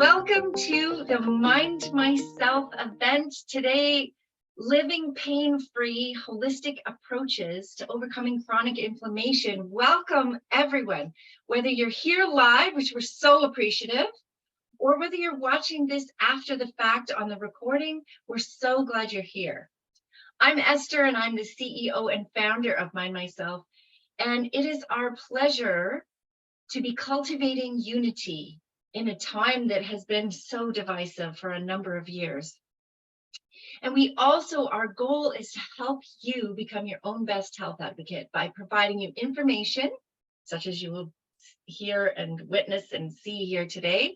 Welcome to the Mind Myself event. Today, living pain-free holistic approaches to overcoming chronic inflammation. Welcome everyone, whether you're here live, which we're so appreciative, or whether you're watching this after the fact on the recording, we're so glad you're here. I'm Esther and I'm the CEO and founder of Mind Myself, and it is our pleasure to be cultivating unity in a time that has been so divisive for a number of years. And our goal is to help you become your own best health advocate by providing you information, such as you will hear and witness and see here today,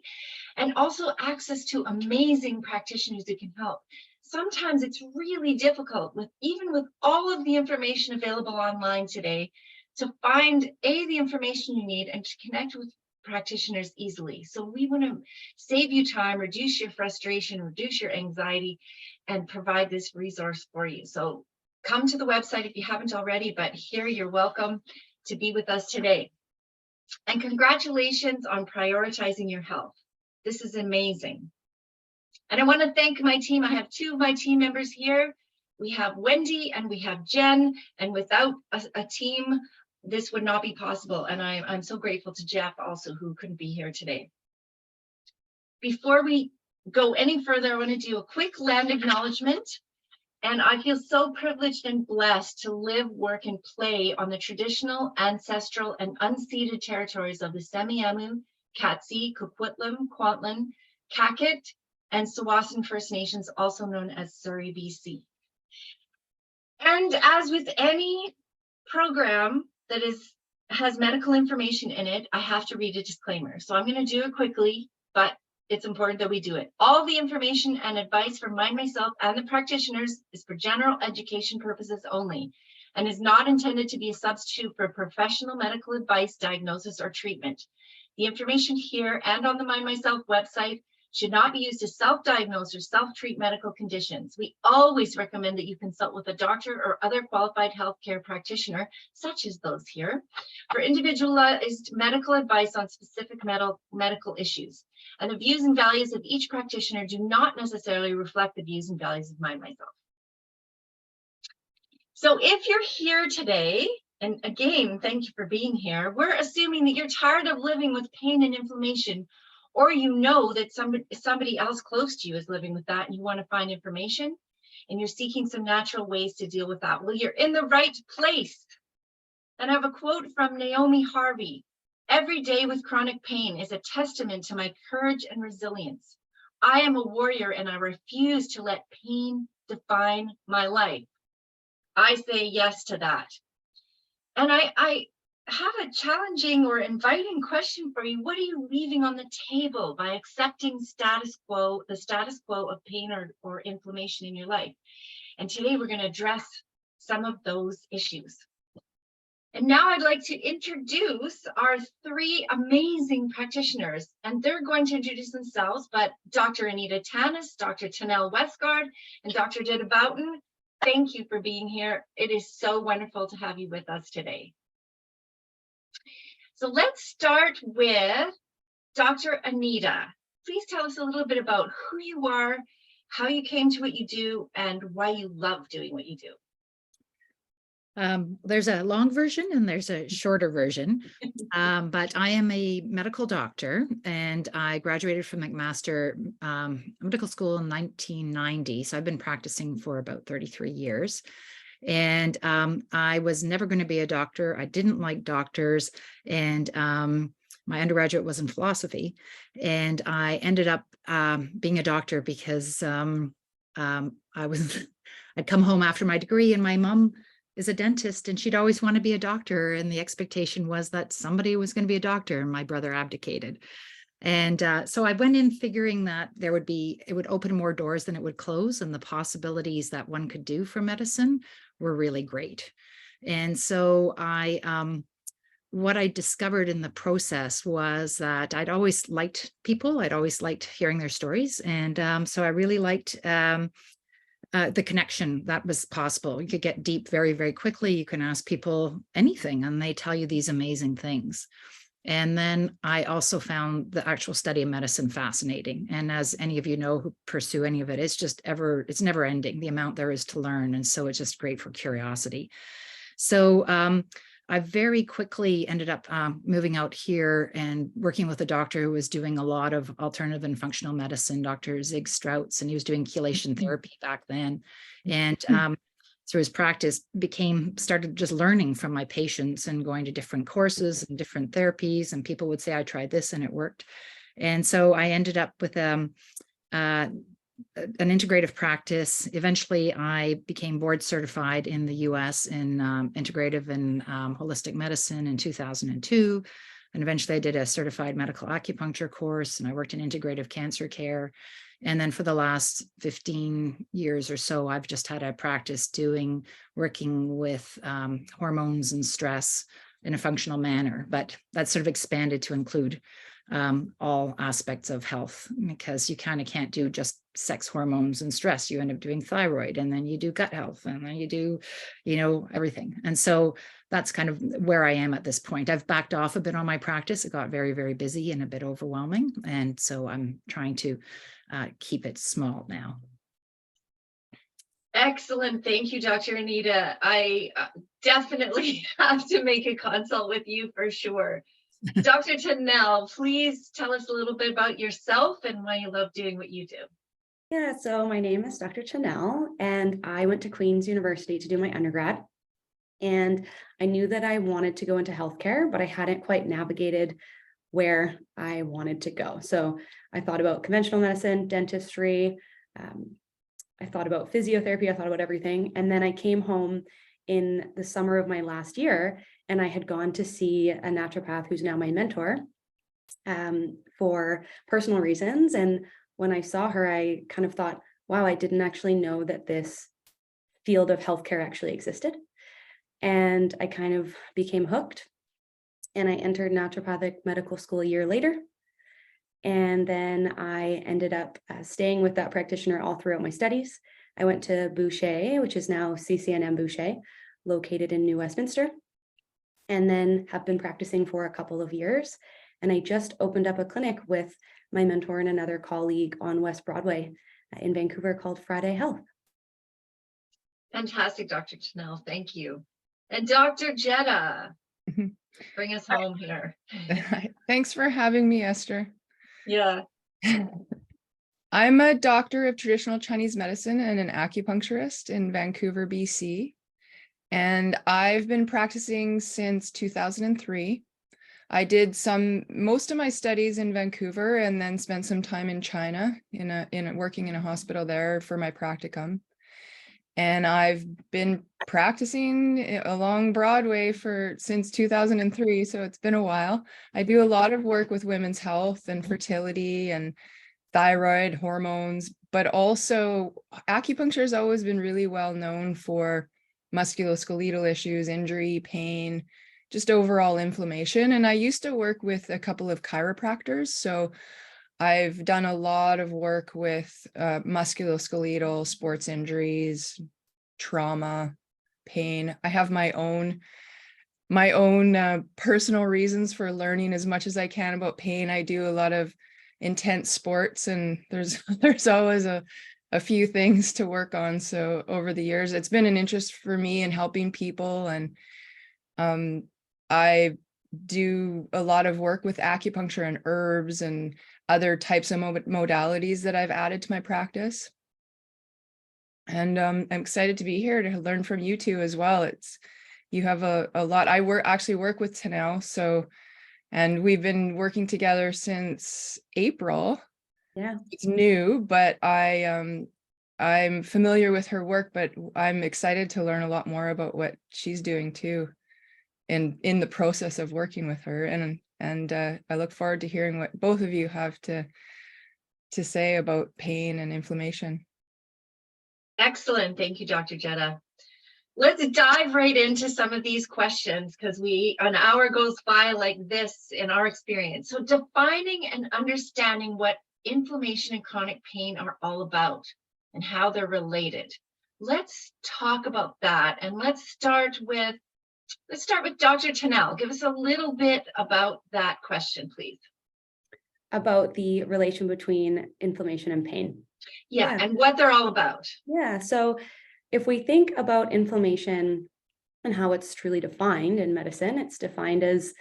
and also access to amazing practitioners who can help. Sometimes it's really difficult, even with all of the information available online today, to find the information you need and to connect with practitioners easily. So we want to save you time, reduce your frustration, reduce your anxiety, and provide this resource for you. So come to the website if you haven't already, but here you're welcome to be with us today. And congratulations on prioritizing your health. This is amazing. And I want to thank my team. I have two of my team members here. We have Wendy and we have Jen, and without a team, this would not be possible. And I'm so grateful to Jeff also, who couldn't be here today. Before we go any further, I want to do a quick land acknowledgement. And I feel so privileged and blessed to live, work, and play on the traditional, ancestral, and unceded territories of the Semiahmoo, Katzie, Coquitlam, Kwantlen, Kakit, and Tsawwassen First Nations, also known as Surrey, BC. And as with any program that has medical information in it, I have to read a disclaimer. So I'm going to do it quickly, but it's important that we do it. All the information and advice from Mind Myself and the practitioners is for general education purposes only and is not intended to be a substitute for professional medical advice, diagnosis, or treatment. The information here and on the Mind Myself website should not be used to self-diagnose or self-treat medical conditions. We always recommend that you consult with a doctor or other qualified healthcare practitioner, such as those here, for individualized medical advice on specific medical issues. And the views and values of each practitioner do not necessarily reflect the views and values of Mind Myself. So if you're here today, and again, thank you for being here, we're assuming that you're tired of living with pain and inflammation, or you know that somebody else close to you is living with that and you want to find information and you're seeking some natural ways to deal with that. Well, you're in the right place. And I have a quote from Naomi Harvey. "Every day with chronic pain is a testament to my courage and resilience. I am a warrior and I refuse to let pain define my life." I say yes to that. And I have a challenging or inviting question for you. What are you leaving on the table by accepting the status quo of pain or inflammation in your life? And today we're going to address some of those issues. And now I'd like to introduce our three amazing practitioners, and they're going to introduce themselves, but Dr. Anita Tanis, Dr. Tanel Westgard, and Dr. Dita Boughton, thank you for being here. It is so wonderful to have you with us today. So let's start with Dr. Anita. Please tell us a little bit about who you are, how you came to what you do, and why you love doing what you do. There's a long version and there's a shorter version, but I am a medical doctor and I graduated from McMaster Medical School in 1990. So I've been practicing for about 33 years. And I was never going to be a doctor. I didn't like doctors. And my undergraduate was in philosophy. And I ended up being a doctor because I'd come home after my degree and my mom is a dentist and she'd always want to be a doctor. And the expectation was that somebody was going to be a doctor, and my brother abdicated. And so I went in figuring that it would open more doors than it would close, and the possibilities that one could do for medicine were really great. And so what I discovered in the process was that I'd always liked people. I'd always liked hearing their stories. And so I really liked the connection that was possible. You could get deep very, very quickly. You can ask people anything and they tell you these amazing things. And then I also found the actual study of medicine fascinating. And as any of you know who pursue any of it, it's never ending, the amount there is to learn. And so it's just great for curiosity. So I very quickly ended up moving out here and working with a doctor who was doing a lot of alternative and functional medicine, Dr. Zig Strouts, and he was doing chelation therapy back then. And through his practice, started just learning from my patients and going to different courses and different therapies. And people would say, I tried this and it worked. And so I ended up with an integrative practice. Eventually, I became board certified in the US in integrative and holistic medicine in 2002. And eventually I did a certified medical acupuncture course, and I worked in integrative cancer care. And then for the last 15 years or so, I've just had a practice working with hormones and stress in a functional manner, but that's sort of expanded to include all aspects of health, because you kind of can't do just sex hormones and stress. You end up doing thyroid, and then you do gut health, and then you do, everything. And so that's kind of where I am at this point. I've backed off a bit on my practice. It got very, very busy and a bit overwhelming. And so I'm trying to keep it small now. Excellent. Thank you, Dr. Anita. I definitely have to make a consult with you for sure. Dr. Tennell, please tell us a little bit about yourself and why you love doing what you do. Yeah, so my name is Dr. Tennell, and I went to Queen's University to do my undergrad. And I knew that I wanted to go into healthcare, but I hadn't quite navigated where I wanted to go. So I thought about conventional medicine, dentistry. I thought about physiotherapy. I thought about everything. And then I came home in the summer of my last year, and I had gone to see a naturopath who's now my mentor for personal reasons. And when I saw her, I kind of thought, wow, I didn't actually know that this field of healthcare actually existed. And I kind of became hooked, and I entered naturopathic medical school a year later. And then I ended up staying with that practitioner all throughout my studies. I went to Boucher, which is now CCNM Boucher, located in New Westminster, and then have been practicing for a couple of years. And I just opened up a clinic with my mentor and another colleague on West Broadway in Vancouver called Friday Health. Fantastic, Dr. Tennell. Thank you. And Dr. Jetta, bring us home here. Thanks for having me, Esther. Yeah. I'm a doctor of traditional Chinese medicine and an acupuncturist in Vancouver, BC. And I've been practicing since 2003. I did most of my studies in Vancouver and then spent some time in China working in a hospital there for my practicum. And I've been practicing along Broadway since 2003, so it's been a while. I do a lot of work with women's health and fertility and thyroid hormones, but also acupuncture has always been really well known for musculoskeletal issues, injury, pain, just overall inflammation. And I used to work with a couple of chiropractors, so I've done a lot of work with musculoskeletal, sports injuries, trauma, pain. I have my own personal reasons for learning as much as I can about pain. I do a lot of intense sports, and there's always a few things to work on. So over the years, it's been an interest for me in helping people, and I do a lot of work with acupuncture and herbs and other types of modalities that I've added to my practice. And I'm excited to be here to learn from you two as well. You have a lot. I actually work with Tennell, and we've been working together since April. Yeah, it's new, but I'm familiar with her work, but I'm excited to learn a lot more about what she's doing too, in the process of working with her. And I look forward to hearing what both of you have to say about pain and inflammation. Excellent. Thank you, Dr. Jetta. Let's dive right into some of these questions, because an hour goes by like this in our experience. So defining and understanding what inflammation and chronic pain are all about and how they're related. Let's talk about that. And let's start with Let's start with Dr. Tennell. Give us a little bit about that question, please. About the relation between inflammation and pain. Yeah, and what they're all about. Yeah, so if we think about inflammation and how it's truly defined in medicine, it's defined as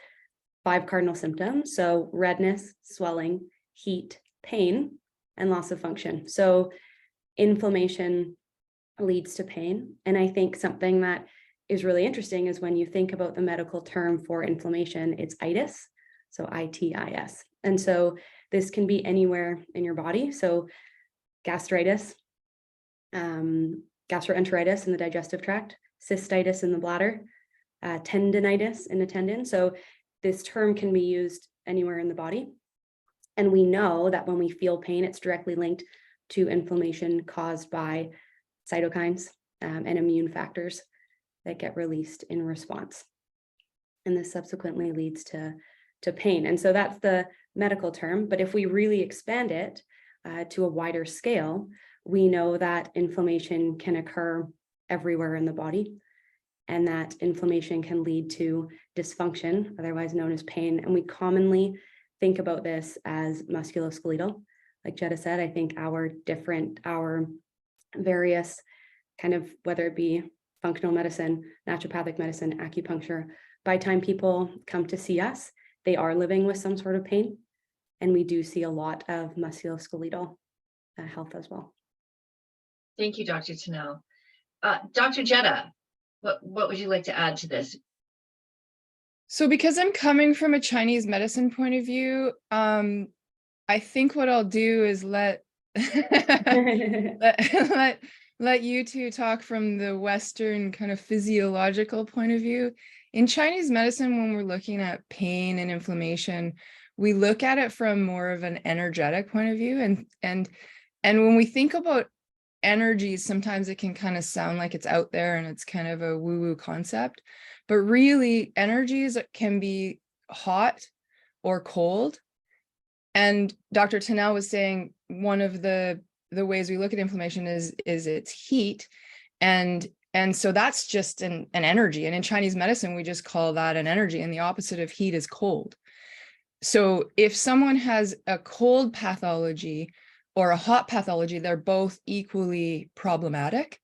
5 cardinal symptoms. So redness, swelling, heat, pain, and loss of function. So inflammation leads to pain. And I think something that is really interesting is when you think about the medical term for inflammation, it's itis, so itis. And so this can be anywhere in your body. So gastritis, gastroenteritis in the digestive tract, cystitis in the bladder, tendinitis in the tendon. So this term can be used anywhere in the body. And we know that when we feel pain, it's directly linked to inflammation caused by cytokines and immune factors that get released in response. And this subsequently leads to pain. And so that's the medical term. But if we really expand it to a wider scale, we know that inflammation can occur everywhere in the body, and that inflammation can lead to dysfunction, otherwise known as pain. And we commonly think about this as musculoskeletal. Like Jetta said, I think our various kind of, whether it be functional medicine, naturopathic medicine, acupuncture, by the time people come to see us, they are living with some sort of pain. And we do see a lot of musculoskeletal health as well. Thank you, Dr. Tennell. Dr. Jetta, what would you like to add to this? So because I'm coming from a Chinese medicine point of view, I think what I'll do is let you two talk from the Western kind of physiological point of view. In Chinese medicine, when we're looking at pain and inflammation, we look at it from more of an energetic point of view. And when we think about energies, sometimes it can kind of sound like it's out there and it's kind of a woo-woo concept. But really, energies can be hot or cold. And Dr. Tennell was saying one of the ways we look at inflammation is its heat. And so that's just an energy. And in Chinese medicine, we just call that an energy. And the opposite of heat is cold. So if someone has a cold pathology or a hot pathology, they're both equally problematic.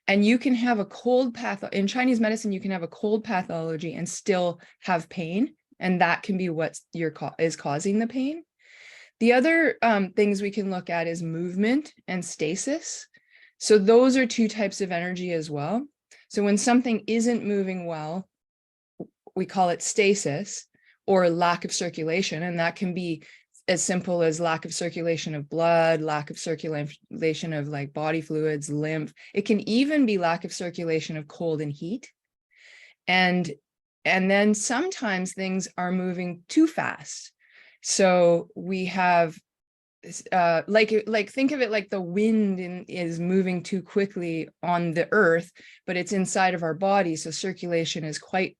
And you can have a cold in Chinese medicine, you can have a cold pathology and still have pain. And that can be what is causing the pain. The other things we can look at is movement and stasis. So those are 2 types of energy as well. So when something isn't moving well, we call it stasis or lack of circulation. And that can be as simple as lack of circulation of blood, lack of circulation of like body fluids, lymph. It can even be lack of circulation of cold and heat. And then sometimes things are moving too fast. So we have like think of it like the wind is moving too quickly on the earth, but it's inside of our body. So circulation is quite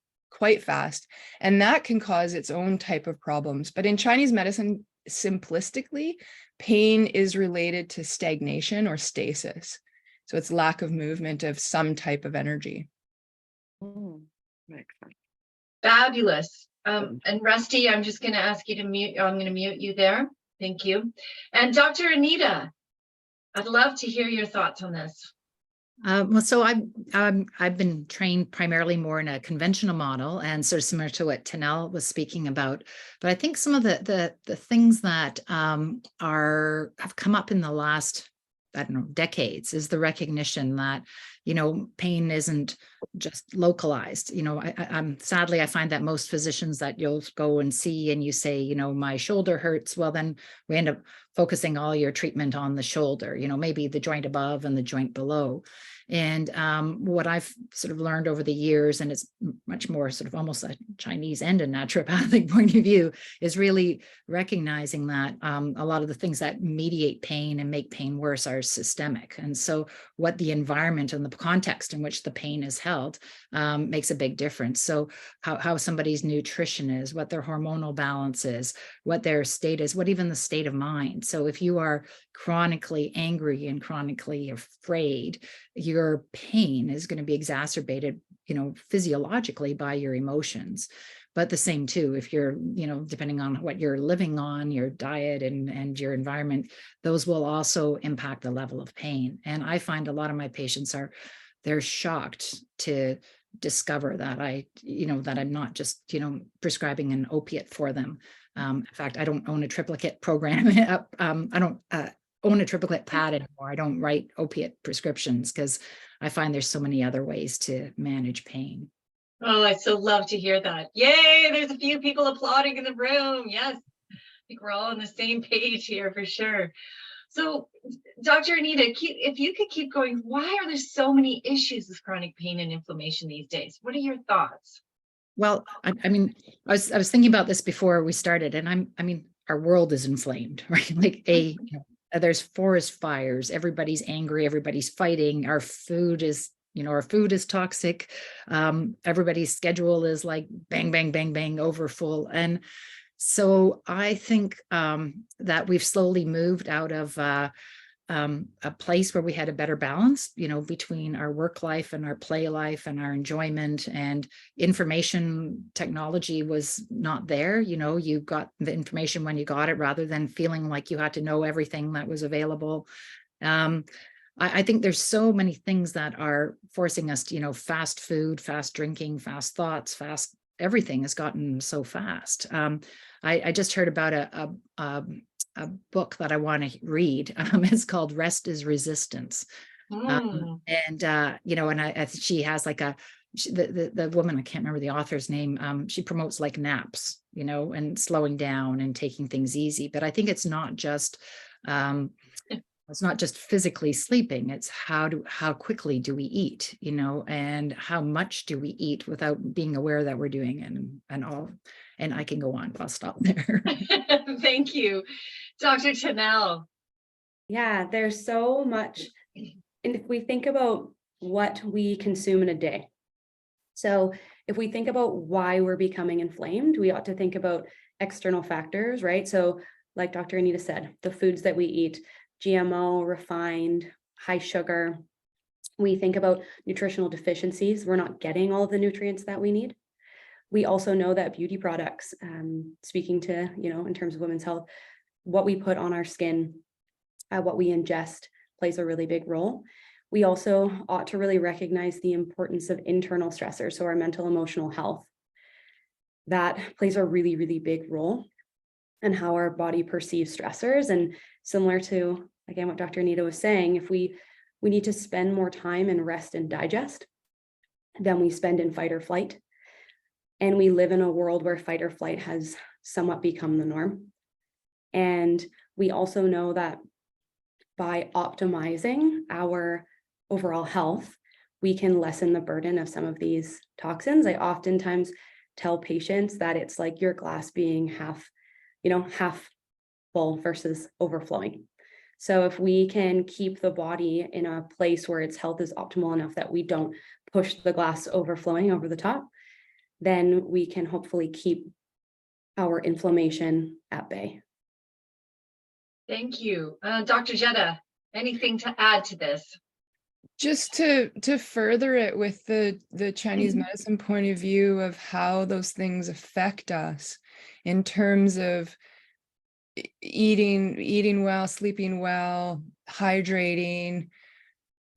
fast, and that can cause its own type of problems. But in Chinese medicine, simplistically, pain is related to stagnation or stasis. So it's lack of movement of some type of energy. Fabulous. And Rusty, I'm just going to ask you to mute. I'm going to mute you there. Thank you. And Dr. Anita, I'd love to hear your thoughts on this. Well, so I've been trained primarily more in a conventional model, and sort of similar to what Tennell was speaking about. But I think some of the things that have come up in the last, I don't know, decades is the recognition that, pain isn't just localized. I'm sadly, I find that most physicians that you'll go and see and you say, my shoulder hurts. Well, then we end up focusing all your treatment on the shoulder, maybe the joint above and the joint below. And what I've sort of learned over the years, and it's much more sort of almost a Chinese and a naturopathic point of view, is really recognizing that a lot of the things that mediate pain and make pain worse are systemic. And so what the environment and the context in which the pain is held makes a big difference. So how somebody's nutrition is, what their hormonal balance is, what their state is, what even the state of mind. So if you are chronically angry and chronically afraid, your pain is going to be exacerbated physiologically by your emotions. But the same too, if you're, depending on what you're living on, your diet and your environment, those will also impact the level of pain. And I find a lot of my patients they're shocked to discover that that I'm not just, prescribing an opiate for them. In fact, I don't own a triplicate program. I don't own a triplicate pad anymore. I don't write opiate prescriptions because I find there's so many other ways to manage pain. Oh, I so love to hear that. Yay, there's a few people applauding in the room. Yes, I think we're all on the same page here for sure. So, Dr. Anita, if you could keep going, why are there so many issues with chronic pain and inflammation these days? What are your thoughts? Well, I mean, I was thinking about this before we started, and our world is inflamed, right? Like there's forest fires, everybody's angry, everybody's fighting. Our food is toxic. Everybody's schedule is like bang, bang, bang, bang, over full. And so I think that we've slowly moved out of a place where we had a better balance, between our work life and our play life and our enjoyment, and information technology was not there. You got the information when you got it rather than feeling like you had to know everything that was available. I think there's so many things that are forcing us to, fast food, fast drinking, fast thoughts, fast everything has gotten so fast. I just heard about a book that I want to read. It's called Rest is Resistance. She has like the woman, I can't remember the author's name. She promotes like naps, and slowing down and taking things easy. But I think it's not just physically sleeping. It's how quickly do we eat, and how much do we eat without being aware that we're doing it, and all. And I can go on, but I'll stop there. Thank you. Dr. Tanel. Yeah, there's so much. And if we think about what we consume in a day, so if we think about why we're becoming inflamed, we ought to think about external factors, right? So like Dr. Anita said, the foods that we eat, GMO, refined, high sugar. We think about nutritional deficiencies. We're not getting all of the nutrients that we need. We also know that beauty products, speaking to, in terms of women's health, what we put on our skin, what we ingest plays a really big role. We also ought to really recognize the importance of internal stressors, so our mental, emotional health. That plays a really, really big role in how our body perceives stressors. And similar to, again, what Dr. Anita was saying, if we need to spend more time in rest and digest than we spend in fight or flight. And we live in a world where fight or flight has somewhat become the norm. And we also know that by optimizing our overall health, we can lessen the burden of some of these toxins. I oftentimes tell patients that it's like your glass being half full versus overflowing. So if we can keep the body in a place where its health is optimal enough that we don't push the glass overflowing over the top, then we can hopefully keep our inflammation at bay. Thank you. Dr. Jetta, anything to add to this? Just to further it with the Chinese medicine point of view of how those things affect us in terms of eating well, sleeping well, hydrating,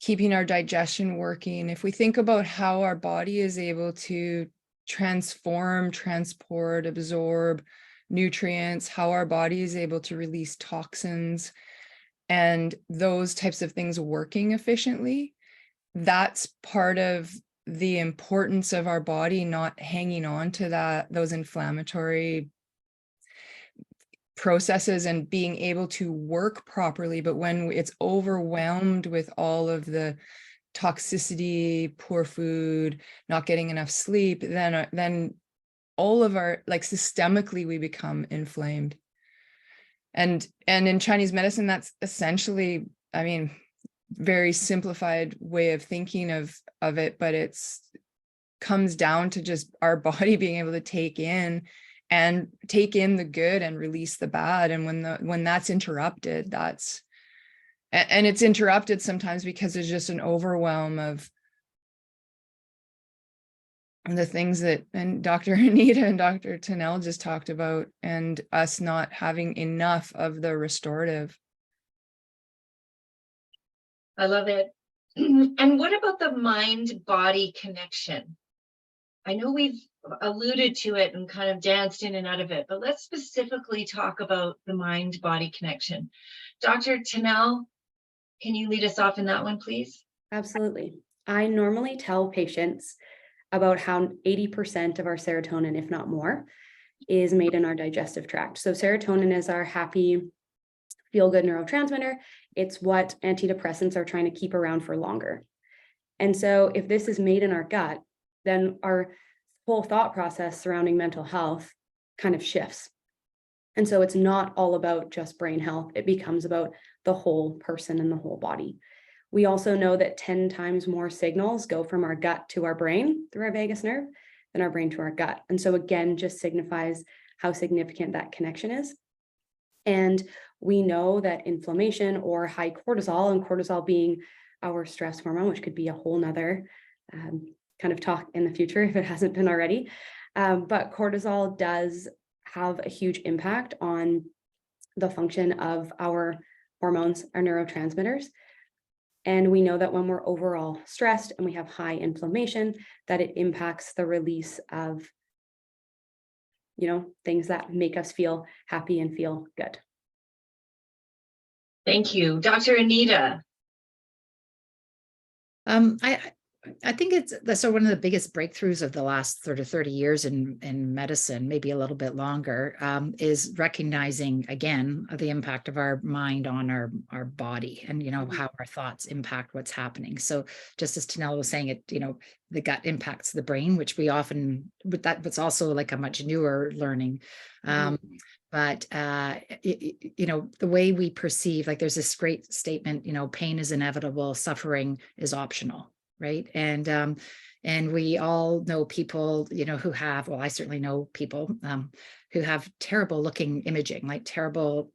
keeping our digestion working. If we think about how our body is able to transform, transport, absorb nutrients, how our body is able to release toxins, and those types of things working efficiently, that's part of the importance of our body not hanging on to those inflammatory processes and being able to work properly. But when it's overwhelmed with all of the toxicity, poor food, not getting enough sleep, then all of our, like, systemically we become inflamed. And in Chinese medicine, that's essentially, very simplified way of thinking of it, but it's comes down to just our body being able to take in the good and release the bad. And when that's interrupted, and it's interrupted sometimes because there's just an overwhelm of the things that and Dr. Anita and Dr. Tennell just talked about, and us not having enough of the restorative. I love it. And what about the mind-body connection? I know we've alluded to it and kind of danced in and out of it, but let's specifically talk about the mind-body connection. Dr. Tennell, can you lead us off in that one, please? Absolutely. I normally tell patients about how 80% of our serotonin, if not more, is made in our digestive tract. So serotonin is our happy, feel-good neurotransmitter. It's what antidepressants are trying to keep around for longer. And so if this is made in our gut, then our whole thought process surrounding mental health kind of shifts. And so it's not all about just brain health. It becomes about the whole person and the whole body. We also know that 10 times more signals go from our gut to our brain through our vagus nerve than our brain to our gut. And so again, just signifies how significant that connection is. And we know that inflammation or high cortisol, and cortisol being our stress hormone, which could be a whole nother kind of talk in the future if it hasn't been already. But cortisol does have a huge impact on the function of our hormones, our neurotransmitters. And we know that when we're overall stressed and we have high inflammation, that it impacts the release of, things that make us feel happy and feel good. Thank you. Dr. Anita. I think that's one of the biggest breakthroughs of the last 30 years in medicine, maybe a little bit longer, is recognizing again the impact of our mind on our body, and how our thoughts impact what's happening. So just as Tennell was saying, the gut impacts the brain, which we often, but that's also like a much newer learning. But the way we perceive, like there's this great statement, pain is inevitable, suffering is optional. Right. And we all know people, who have, well, I certainly know people who have terrible looking imaging, like terrible,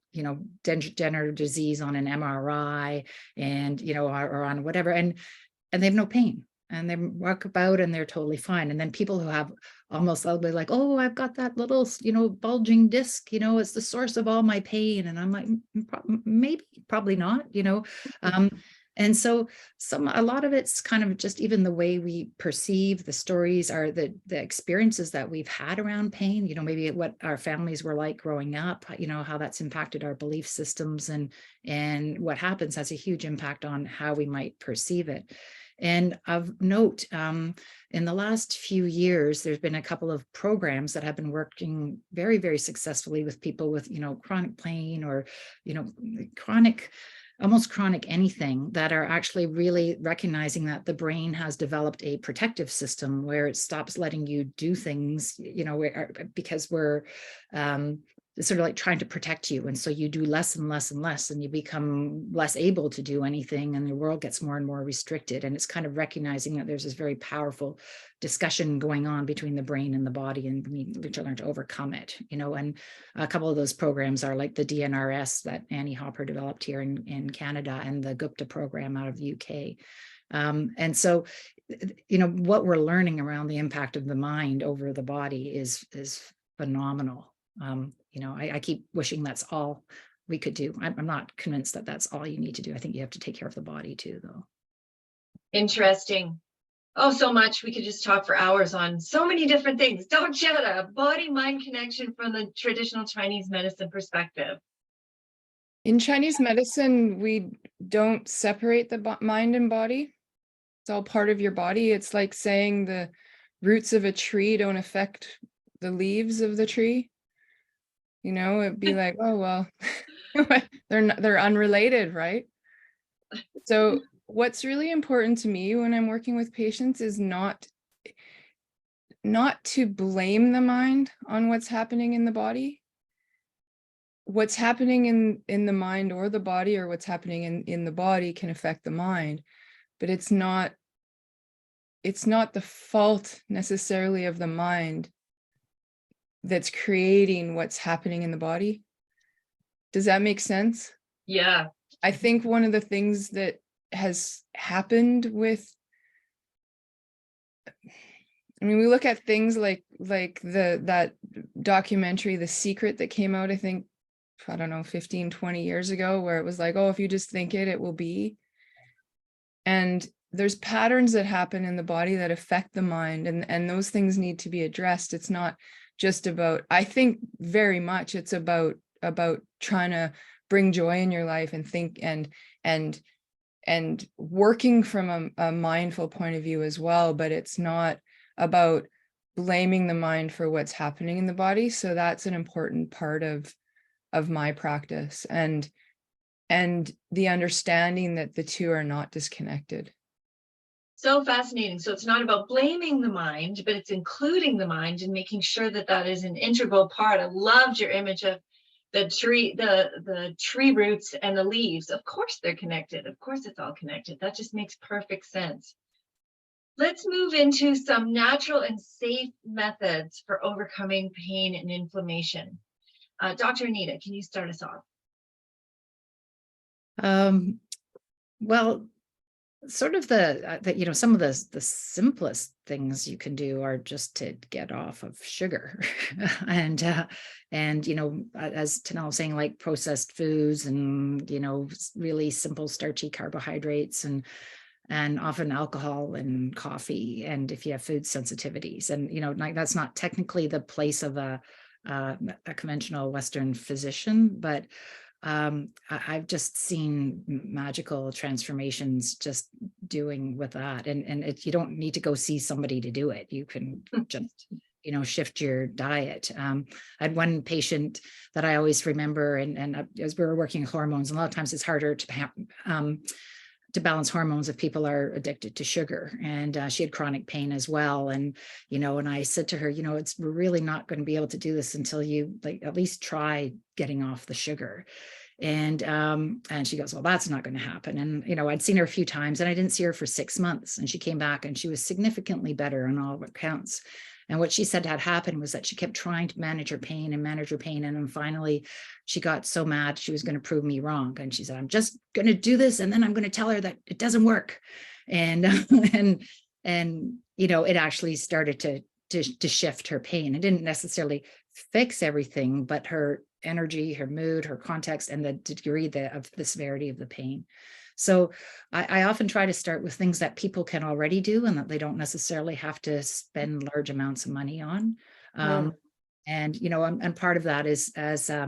degenerative disease on an MRI and, or on whatever. And they have no pain and they walk about and they're totally fine. And then people who have almost like, oh, I've got that little, bulging disc, it's the source of all my pain. And I'm like, maybe, probably not, And so a lot of it's kind of just even the way we perceive the stories, are the experiences that we've had around pain, maybe what our families were like growing up, how that's impacted our belief systems, and what happens has a huge impact on how we might perceive it. And of note, in the last few years, there's been a couple of programs that have been working very, very successfully with people with, chronic pain or, almost chronic anything, that are actually really recognizing that the brain has developed a protective system where it stops letting you do things, because we're sort of like trying to protect you. And so you do less and less and less, and you become less able to do anything, and the world gets more and more restricted. And it's kind of recognizing that there's this very powerful discussion going on between the brain and the body, and we need to learn to overcome it, and a couple of those programs are like the DNRS that Annie Hopper developed here in Canada, and the Gupta program out of the UK. And so, what we're learning around the impact of the mind over the body is phenomenal. I keep wishing that's all we could do. I'm not convinced that that's all you need to do. I think you have to take care of the body too, though. Interesting. Oh, so much. We could just talk for hours on so many different things. Dr. Jetta, body-mind connection from the traditional Chinese medicine perspective. In Chinese medicine, we don't separate the mind and body. It's all part of your body. It's like saying the roots of a tree don't affect the leaves of the tree. It'd be like, oh, well, they're unrelated, right? So what's really important to me when I'm working with patients is not to blame the mind on what's happening in the body. What's happening in the mind or the body, or what's happening in the body, can affect the mind, but it's not the fault necessarily of the mind that's creating what's happening in the body. Does that make sense? Yeah. I think one of the things that has happened with, I mean, we look at things like that documentary, The Secret, that came out, I think, I don't know, 15, 20 years ago, where it was like, oh, if you just think it will be. And there's patterns that happen in the body that affect the mind, and those things need to be addressed. It's not just about, I think very much it's about trying to bring joy in your life and think and working from a mindful point of view as well, but it's not about blaming the mind for what's happening in the body. So that's an important part of my practice, and the understanding that the two are not disconnected. So fascinating. So it's not about blaming the mind, but it's including the mind and making sure that that is an integral part. I loved your image of the tree roots and the leaves. Of course they're connected. Of course it's all connected. That just makes perfect sense. Let's move into some natural and safe methods for overcoming pain and inflammation. Dr. Anita, can you start us off? Well, sort of some of the simplest things you can do are just to get off of sugar and as Tanel was saying, like processed foods and really simple starchy carbohydrates and often alcohol and coffee, and if you have food sensitivities, and like that's not technically the place of a conventional Western physician, but I've just seen magical transformations just doing with that. And you don't need to go see somebody to do it. You can just, shift your diet. I had one patient that I always remember, and as we were working hormones, a lot of times it's harder to balance hormones if people are addicted to sugar. And she had chronic pain as well. And I said to her, we're really not going to be able to do this until you at least try getting off the sugar. And she goes, well, that's not going to happen. And, I'd seen her a few times and I didn't see her for 6 months. And she came back and she was significantly better on all accounts. And what she said had happened was that she kept trying to manage her pain. And then finally she got so mad, she was going to prove me wrong. And she said, I'm just going to do this. And then I'm going to tell her that it doesn't work. And, it actually started to shift her pain. It didn't necessarily fix everything, but her energy, her mood, her context, and the degree of the severity of the pain. So I often try to start with things that people can already do and that they don't necessarily have to spend large amounts of money on. And part of that is it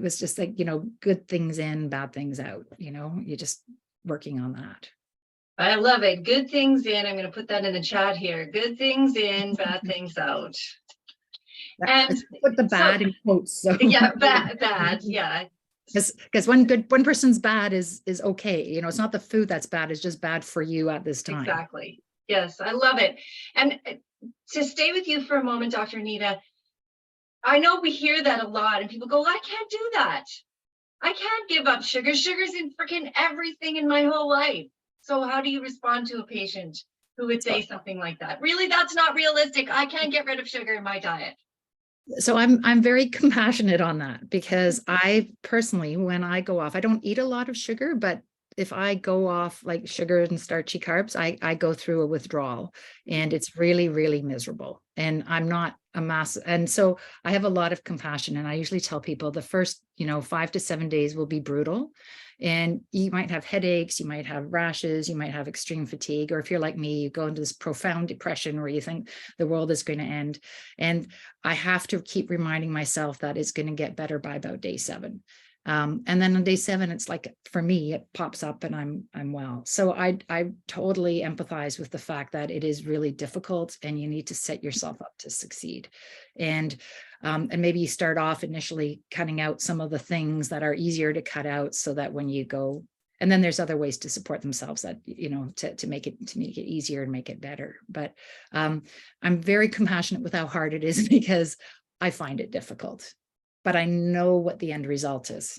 was just like, good things in, bad things out, you're just working on that. I love it. Good things in. I'm going to put that in the chat here. Good things in, bad things out. And put the bad in quotes. So. Yeah, bad. Yeah. Because one person's bad is okay. It's not the food that's bad, it's just bad for you at this time. Exactly. Yes, I love it. And to stay with you for a moment, Dr. Anita, I know we hear that a lot and people go, well, I can't do that. I can't give up sugar. Sugar's in freaking everything in my whole life. So how do you respond to a patient who would say something like that? Really, that's not realistic. I can't get rid of sugar in my diet. So I'm very compassionate on that, because I personally, when I go off, I don't eat a lot of sugar, but if I go off like sugar and starchy carbs, I go through a withdrawal and it's really, really miserable. And I'm not a mass. And so I have a lot of compassion. And I usually tell people the first, 5 to 7 days will be brutal. And you might have headaches, you might have rashes, you might have extreme fatigue, or if you're like me, you go into this profound depression where you think the world is going to end. And I have to keep reminding myself that it's going to get better by about day 7. And then on day 7, it's like, for me, it pops up and I'm well. So I totally empathize with the fact that it is really difficult and you need to set yourself up to succeed. And maybe you start off initially cutting out some of the things that are easier to cut out, so that when you go, and then there's other ways to support themselves that, to make it easier and make it better. But I'm very compassionate with how hard it is, because I find it difficult, but I know what the end result is.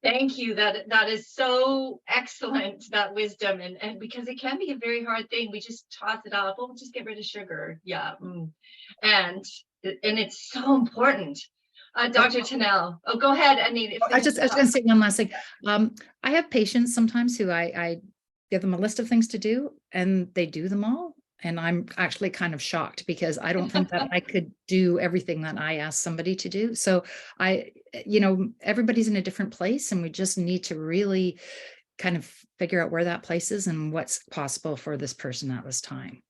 Thank you. That is so excellent, that wisdom. And because it can be a very hard thing. We just toss it off. Oh, we'll just get rid of sugar. Yeah. And it's so important. Dr. Tanel. Oh, go ahead, Anita. I was going to say one last thing. I have patients sometimes who I give them a list of things to do and they do them all. And I'm actually kind of shocked because I don't think that I could do everything that I ask somebody to do. So everybody's in a different place and we just need to really kind of figure out where that place is and what's possible for this person at this time.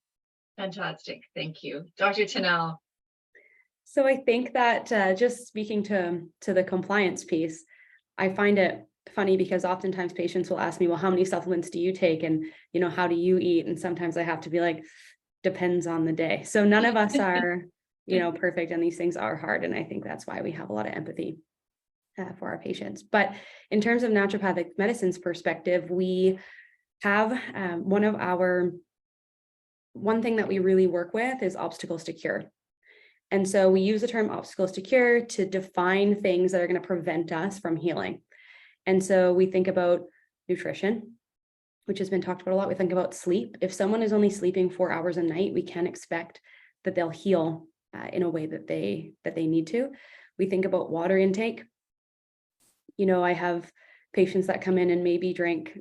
Fantastic. Thank you. Dr. Tennell. So I think that just speaking to the compliance piece, I find it funny because oftentimes patients will ask me, well, how many supplements do you take? And, how do you eat? And sometimes I have to be like, depends on the day. So none of us are, perfect, and these things are hard. And I think that's why we have a lot of empathy for our patients. But in terms of naturopathic medicine's perspective, we have one thing that we really work with is obstacles to cure. And so we use the term obstacles to cure to define things that are going to prevent us from healing. And so we think about nutrition, which has been talked about a lot. We think about sleep. If someone is only sleeping 4 hours a night, we can't expect that they'll heal in a way that they need to. We think about water intake. I have patients that come in and maybe drink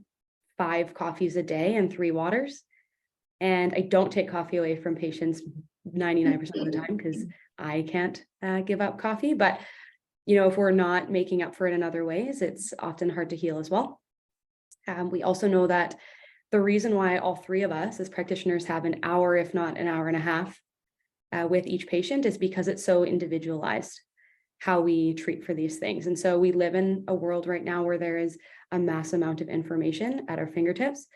5 coffees a day and 3 waters. And I don't take coffee away from patients 99% of the time because I can't give up coffee. But, if we're not making up for it in other ways, it's often hard to heal as well. We also know that the reason why all 3 of us as practitioners have an hour, if not an hour and a half with each patient is because it's so individualized how we treat for these things. And so we live in a world right now where there is a mass amount of information at our fingertips,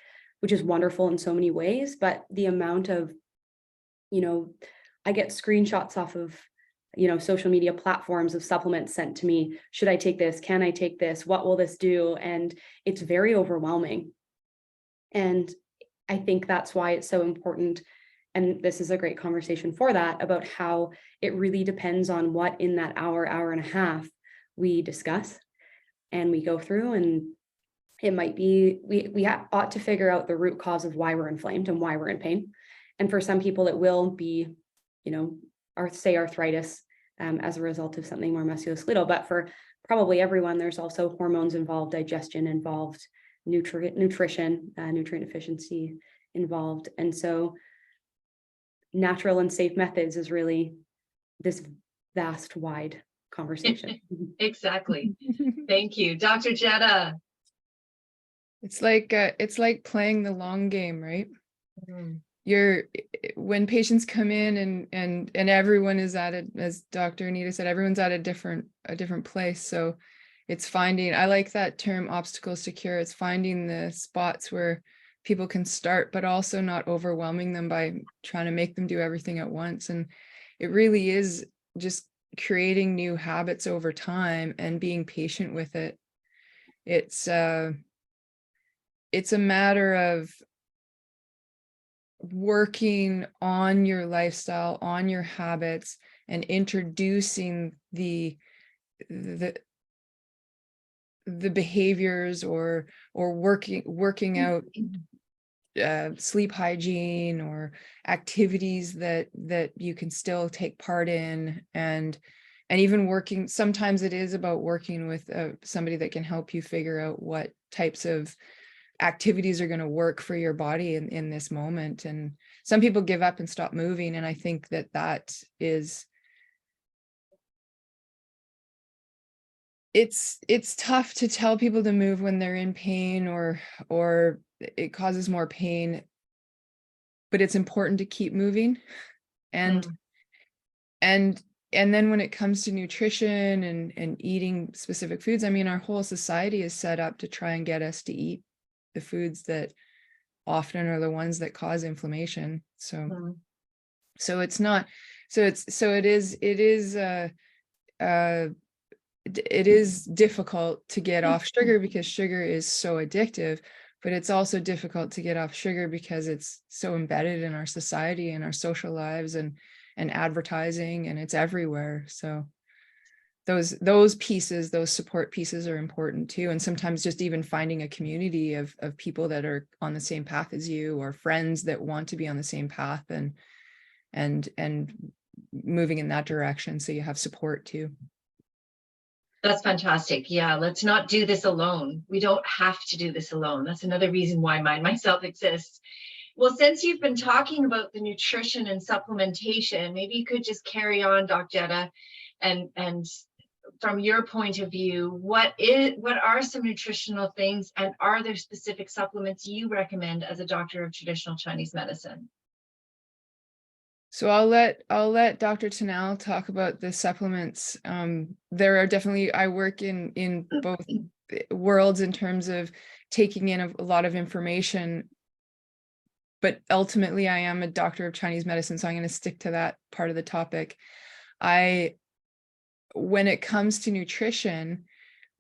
which is wonderful in so many ways. But the amount of, I get screenshots off of, social media platforms of supplements sent to me. Should I take this? Can I take this? What will this do? And it's very overwhelming. And I think that's why it's so important. And this is a great conversation for that, about how it really depends on what in that hour and a half we discuss and we go through. And it might be, we ought to figure out the root cause of why we're inflamed and why we're in pain. And for some people, it will be, arthritis as a result of something more musculoskeletal. But for probably everyone, there's also hormones involved, digestion involved, nutrient deficiency involved. And so natural and safe methods is really this vast, wide conversation. Exactly. Thank you. Dr. Jetta. It's like playing the long game, right? When patients come in and everyone is at it, as Dr. Anita said, everyone's at a different place. So it's I like that term obstacles to cure. It's finding the spots where people can start, but also not overwhelming them by trying to make them do everything at once. And it really is just creating new habits over time and being patient with it. It's a matter of working on your lifestyle, on your habits, and introducing the behaviors or working out sleep hygiene or activities that you can still take part in, and even working. Sometimes it is about working with somebody that can help you figure out what types of activities are going to work for your body in this moment. And some people give up and stop moving, and I think that is, it's tough to tell people to move when they're in pain or it causes more pain, but it's important to keep moving. And and then when it comes to nutrition and eating specific foods, I mean, our whole society is set up to try and get us to eat the foods that often are the ones that cause inflammation. So it's not, it is difficult to get off sugar because sugar is so addictive, but it's also difficult to get off sugar because it's so embedded in our society and our social lives and advertising, and it's everywhere. So those pieces, those support pieces are important too. And sometimes just even finding a community of people that are on the same path as you, or friends that want to be on the same path and moving in that direction, so you have support too. That's fantastic. Yeah, let's not do this alone. We don't have to do this alone. That's another reason why Mind Myself exists. Well, since you've been talking about the nutrition and supplementation, maybe you could just carry on, Dr. Jetta, and from your point of view, what are some nutritional things, and are there specific supplements you recommend as a doctor of traditional Chinese medicine? So I'll let Dr. Tanal talk about the supplements. There are definitely, I work in both worlds in terms of taking in a lot of information, but ultimately I am a doctor of Chinese medicine, so I'm going to stick to that part of the topic. When it comes to nutrition,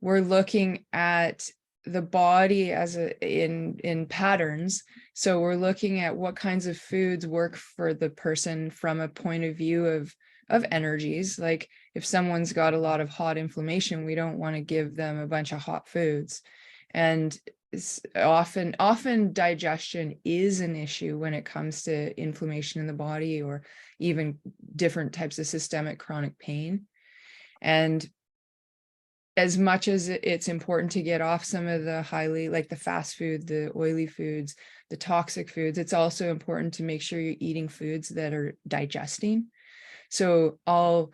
we're looking at the body as in patterns. So we're looking at what kinds of foods work for the person from a point of view of energies. Like if someone's got a lot of hot inflammation, we don't want to give them a bunch of hot foods. And often digestion is an issue when it comes to inflammation in the body, or even different types of systemic chronic pain. And as much as it's important to get off some of the highly, like the fast food, the oily foods, the toxic foods, it's also important to make sure you're eating foods that are digesting. So I'll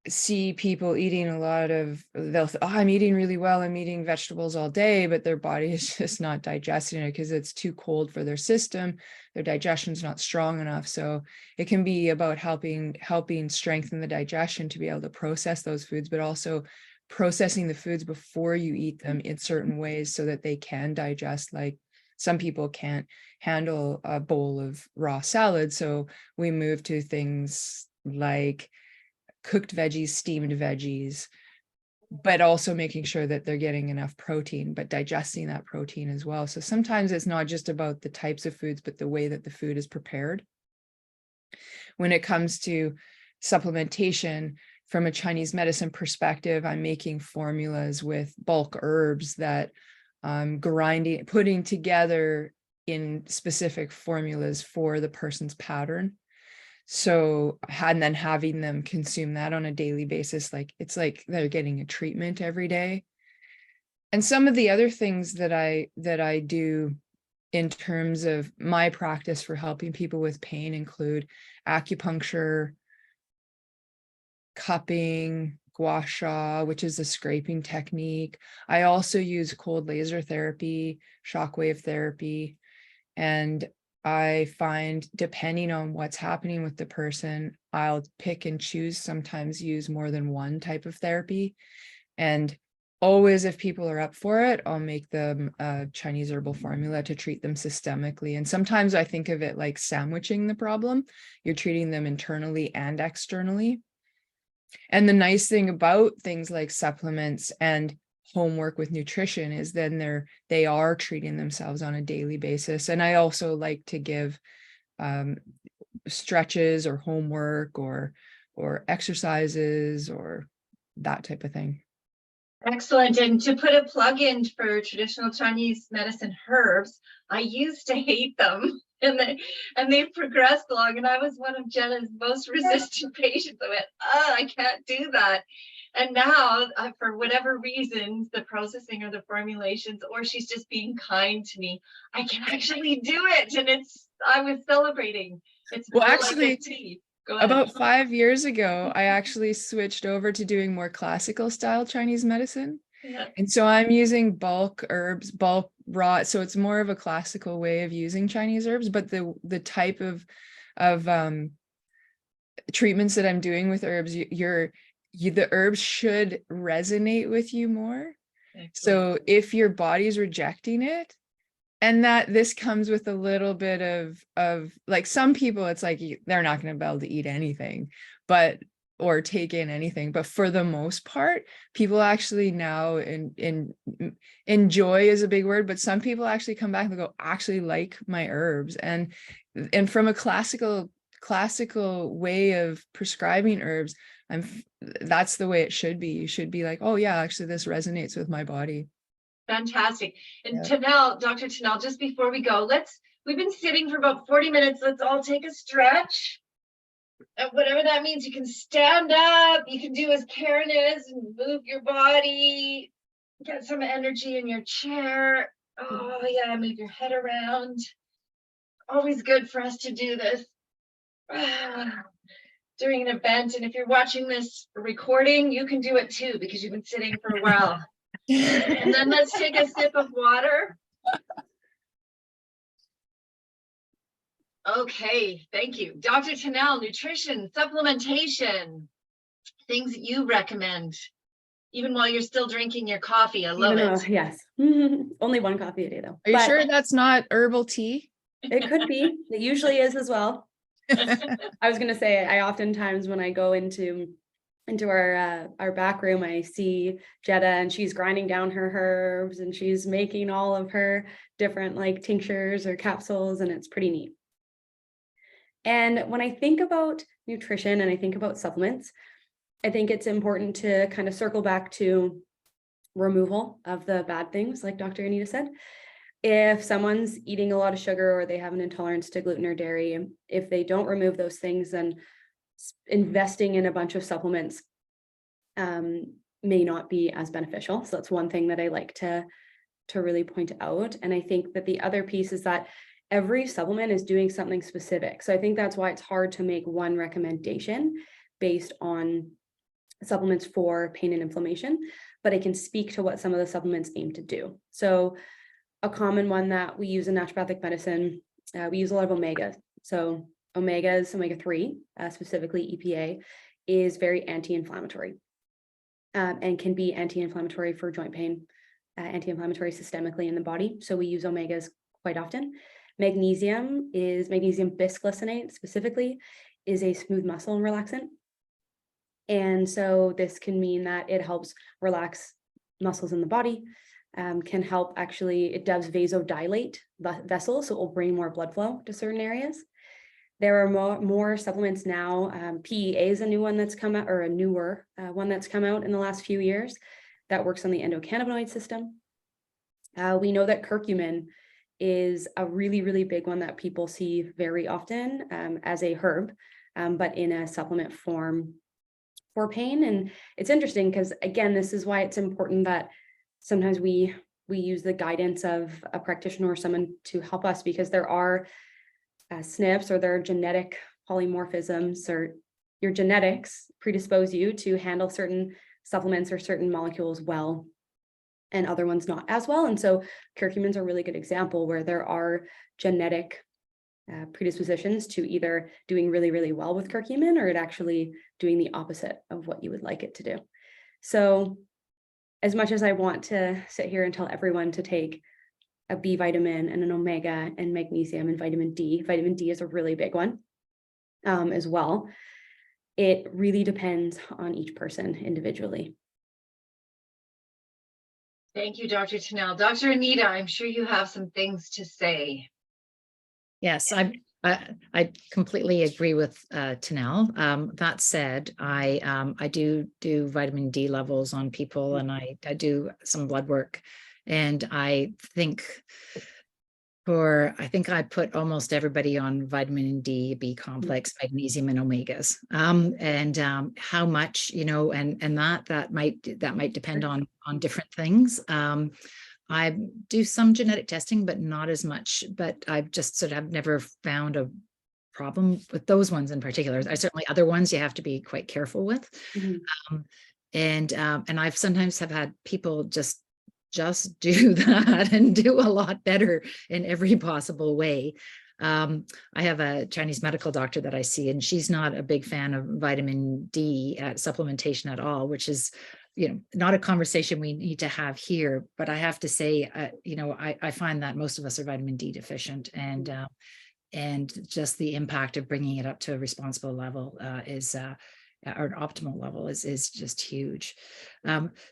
see people eating a lot of, I'm eating really well, I'm eating vegetables all day, but their body is just not digesting it because it's too cold for their system. Their digestion's not strong enough. So it can be about helping strengthen the digestion to be able to process those foods, but also processing the foods before you eat them in certain ways so that they can digest. Like some people can't handle a bowl of raw salad, so we move to things like cooked veggies, steamed veggies, but also making sure that they're getting enough protein, but digesting that protein as well. So sometimes it's not just about the types of foods, but the way that the food is prepared. When it comes to supplementation, from a Chinese medicine perspective, I'm making formulas with bulk herbs that I'm putting together in specific formulas for the person's pattern. So, and then having them consume that on a daily basis, like it's like they're getting a treatment every day. And some of the other things that I do in terms of my practice for helping people with pain include acupuncture, cupping, gua sha, which is a scraping technique. I also use cold laser therapy, shockwave therapy, and I find depending on what's happening with the person, I'll pick and choose, sometimes use more than one type of therapy. And always, if people are up for it, I'll make them a Chinese herbal formula to treat them systemically. And sometimes I think of it like sandwiching the problem. You're treating them internally and externally. And the nice thing about things like supplements and homework with nutrition is then they are treating themselves on a daily basis. And I also like to give stretches or homework or exercises or that type of thing. Excellent. And to put a plug in for traditional Chinese medicine herbs, I used to hate them, and they've progressed along. And I was one of Jenna's most resistant patients. I went, oh, I can't do that. And now, for whatever reasons, the processing or the formulations, or she's just being kind to me, I can actually do it. And I was celebrating. It's well, more actually, like a tea. Go ahead. About 5 years ago, I actually switched over to doing more classical style Chinese medicine. Yeah. And so I'm using bulk herbs, bulk raw. So it's more of a classical way of using Chinese herbs, but the type of treatments that I'm doing with herbs, the herbs should resonate with you more. Excellent. So if your body's rejecting it, and that this comes with a little bit of like some people, it's like they're not going to be able to eat anything, or take in anything. But for the most part, people actually now enjoy is a big word, but some people actually come back and go, actually like my herbs. And from a classical way of prescribing herbs, that's the way it should be. You should be like, oh yeah, actually this resonates with my body. Fantastic. And Yeah. Dr. Tanal, just before we go, we've been sitting for about 40 minutes. Let's all take a stretch. Whatever that means, you can stand up, you can do as Karen is and move your body, get some energy in your chair. Oh yeah, move your head around. Always good for us to do this during an event. And if you're watching this recording, you can do it too, because you've been sitting for a while. And then let's take a sip of water. Okay, thank you. Dr. Tennell, nutrition, supplementation, things that you recommend, even while you're still drinking your coffee. I love it. Yes. Only one coffee a day though. Are you But sure that's not herbal tea? it could be. It usually is as well. I was gonna say, I oftentimes when I go into our back room, I see Jetta and she's grinding down her herbs and she's making all of her different like tinctures or capsules, and it's pretty neat. And when I think about nutrition and I think about supplements, I think it's important to kind of circle back to removal of the bad things, like Dr. Anita said. If someone's eating a lot of sugar or they have an intolerance to gluten or dairy, if they don't remove those things, then investing in a bunch of supplements may not be as beneficial. So that's one thing that I like to really point out. And I think that the other piece is that every supplement is doing something specific. So I think that's why it's hard to make one recommendation based on supplements for pain and inflammation, but I can speak to what some of the supplements aim to do. So a common one that we use in naturopathic medicine, we use a lot of omega. So omegas, omega-3, specifically EPA, is very anti-inflammatory and can be anti-inflammatory for joint pain, anti-inflammatory systemically in the body. So we use omegas quite often. Magnesium bisglycinate specifically is a smooth muscle relaxant. And so this can mean that it helps relax muscles in the body, can help actually, it does vasodilate the vessels, so it will bring more blood flow to certain areas. There are more supplements now. PEA is a new one that's come out, or a newer one that's come out in the last few years that works on the endocannabinoid system. We know that curcumin is a really, really big one that people see very often as a herb, but in a supplement form for pain. And it's interesting because, again, this is why it's important that sometimes we use the guidance of a practitioner or someone to help us, because there are SNPs, or there are genetic polymorphisms, or your genetics predispose you to handle certain supplements or certain molecules well, and other ones not as well. And so curcumin is a really good example where there are genetic predispositions to either doing really, really well with curcumin, or it actually doing the opposite of what you would like it to do. So as much as I want to sit here and tell everyone to take a B vitamin and an omega and magnesium and vitamin D is a really big one as well. It really depends on each person individually. Thank you, Dr. Tennell. Dr. Anita, I'm sure you have some things to say. Yes, I completely agree with Tennell. That said, I do vitamin D levels on people, and I do some blood work, and I think I put almost everybody on vitamin D, B complex, magnesium, and omegas. And how much, and that might depend on different things. I do some genetic testing, but not as much. But I've just sort of never found a problem with those ones in particular. Certainly other ones you have to be quite careful with. Mm-hmm. And I've sometimes have had people just do that and do a lot better in every possible way. I have a Chinese medical doctor that I see, and she's not a big fan of vitamin D supplementation at all, which is, not a conversation we need to have here. But I have to say, I find that most of us are vitamin D deficient, and just the impact of bringing it up to a responsible level or an optimal level is just huge.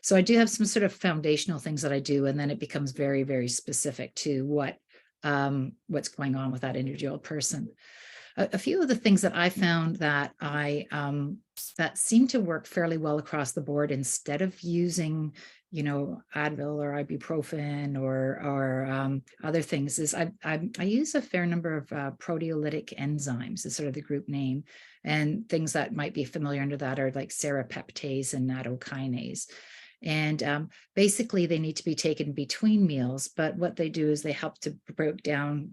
So I do have some sort of foundational things that I do, and then it becomes very, very specific to what's going on with that individual person. A few of the things that I found that that seem to work fairly well across the board, instead of using, Advil or ibuprofen or other things, is I use a fair number of proteolytic enzymes, is sort of the group name, and things that might be familiar under that are like serrapeptase and nattokinase. And basically they need to be taken between meals, but what they do is they help to break down,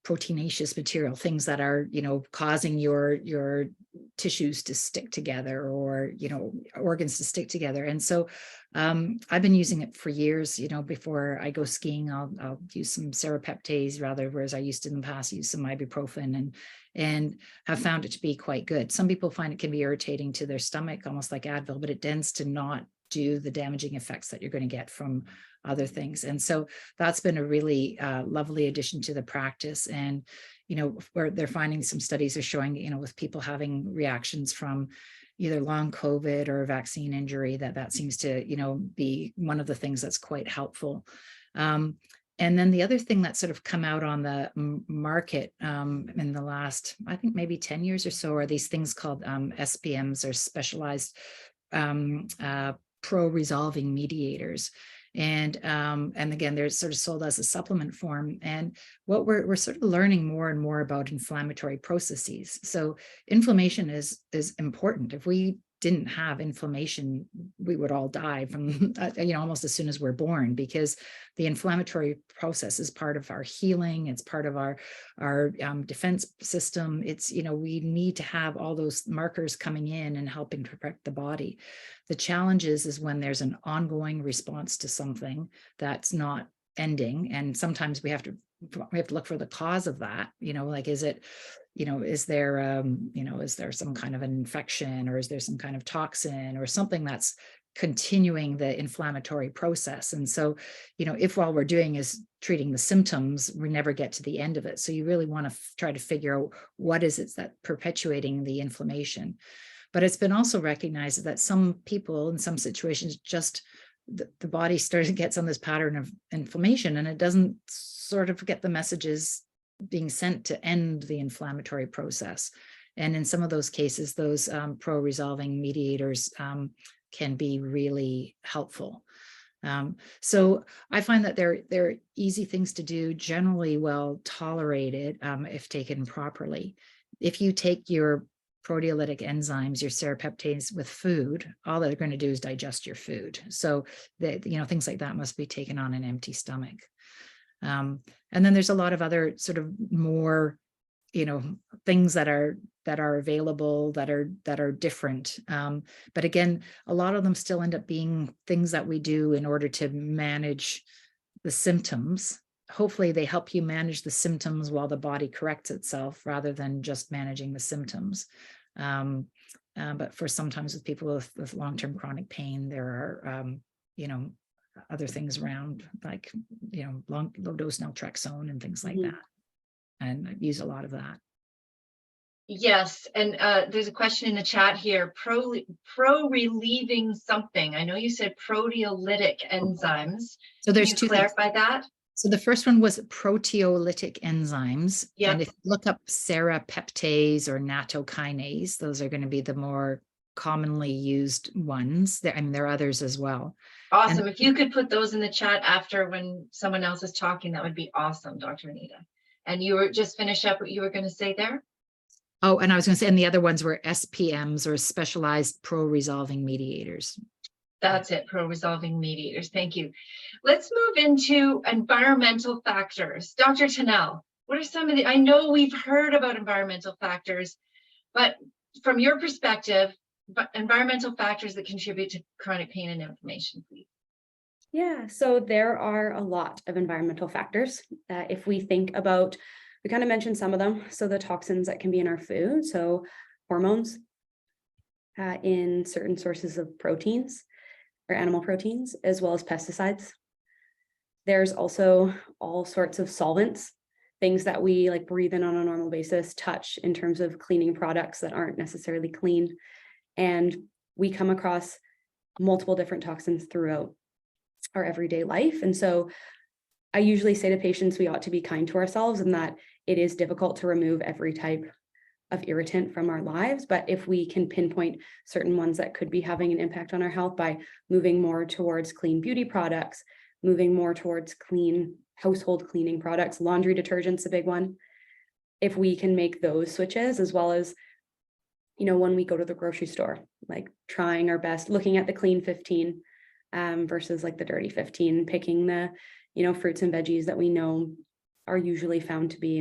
proteinaceous material, things that are, causing your tissues to stick together, or, organs to stick together. And so I've been using it for years. Before I go skiing, I'll use some serrapeptase rather, whereas I used to in the past use some ibuprofen, and have found it to be quite good. Some people find it can be irritating to their stomach, almost like Advil, but it tends to not do the damaging effects that you're going to get from other things. And so that's been a really lovely addition to the practice. And, where they're finding, some studies are showing, with people having reactions from either long COVID or vaccine injury, that seems to, be one of the things that's quite helpful. And then the other thing that's sort of come out on the market in the last, I think maybe 10 years or so, are these things called SPMs, or specialized pro-resolving mediators. And again, they're sort of sold as a supplement form. And what we're sort of learning more and more about inflammatory processes. So inflammation is important. If we didn't have inflammation, we would all die from, almost as soon as we're born, because the inflammatory process is part of our healing. It's part of our defense system. It's, we need to have all those markers coming in and helping protect the body. The challenge is when there's an ongoing response to something that's not ending. And sometimes we have to look for the cause of that, like, is it, is there some kind of an infection, or is there some kind of toxin or something that's continuing the inflammatory process? And so, if while we're doing is treating the symptoms, we never get to the end of it. So you really want to try to figure out what is it that's perpetuating the inflammation. But it's been also recognized that some people in some situations, just the body gets on this pattern of inflammation, and it doesn't sort of get the messages being sent to end the inflammatory process. And in some of those cases, those pro-resolving mediators can be really helpful. So I find that they're easy things to do, generally well tolerated if taken properly. If you take your proteolytic enzymes, your serrapeptase, with food, all they're going to do is digest your food. So things like that must be taken on an empty stomach. And then there's a lot of other sort of more, things that are available that are different. But again, a lot of them still end up being things that we do in order to manage the symptoms. Hopefully they help you manage the symptoms while the body corrects itself, rather than just managing the symptoms. But for sometimes with people with long-term chronic pain, there are, other things around, like, low dose naltrexone and things like that. And I use a lot of that. Yes, and there's a question in the chat here, pro-relieving something. I know you said proteolytic enzymes. So there's Can two you clarify that? So the first one was proteolytic enzymes. Yep. And if you look up serrapeptase or nattokinase, those are going to be the more commonly used ones. There are others as well. Awesome. If you could put those in the chat after when someone else is talking, that would be awesome, Dr. Anita. And you were just finish up what you were going to say there? Oh, and I was going to say, and the other ones were SPMs, or specialized pro-resolving mediators. That's it, pro-resolving mediators. Thank you. Let's move into environmental factors. Dr. Tennell, what are some of the, I know we've heard about environmental factors, but from your perspective, environmental factors that contribute to chronic pain and inflammation, please. Yeah, so there are a lot of environmental factors. If we think about, we kind of mentioned some of them. So the toxins that can be in our food, so hormones in certain sources of proteins or animal proteins, as well as pesticides. There's also all sorts of solvents, things that we like breathe in on a normal basis, touch in terms of cleaning products that aren't necessarily clean. And we come across multiple different toxins throughout our everyday life. And so I usually say to patients, we ought to be kind to ourselves, and that it is difficult to remove every type of irritant from our lives. But if we can pinpoint certain ones that could be having an impact on our health by moving more towards clean beauty products, moving more towards clean household cleaning products, laundry detergent's a big one. If we can make those switches, as well as, when we go to the grocery store, like trying our best, looking at the clean 15 versus like the dirty 15, picking the, fruits and veggies that we know are usually found to be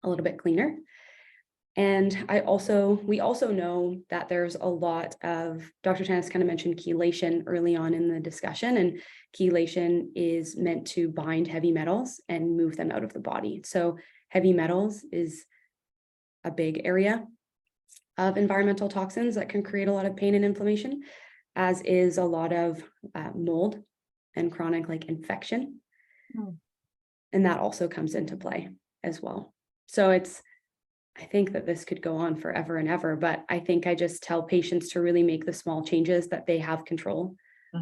a little bit cleaner. And we also know that there's a lot of, Dr. Tanis kind of mentioned chelation early on in the discussion, and chelation is meant to bind heavy metals and move them out of the body. So heavy metals is a big area of environmental toxins that can create a lot of pain and inflammation, as is a lot of mold and chronic like infection. And that also comes into play as well. So I think that this could go on forever and ever, but I think I just tell patients to really make the small changes that they have control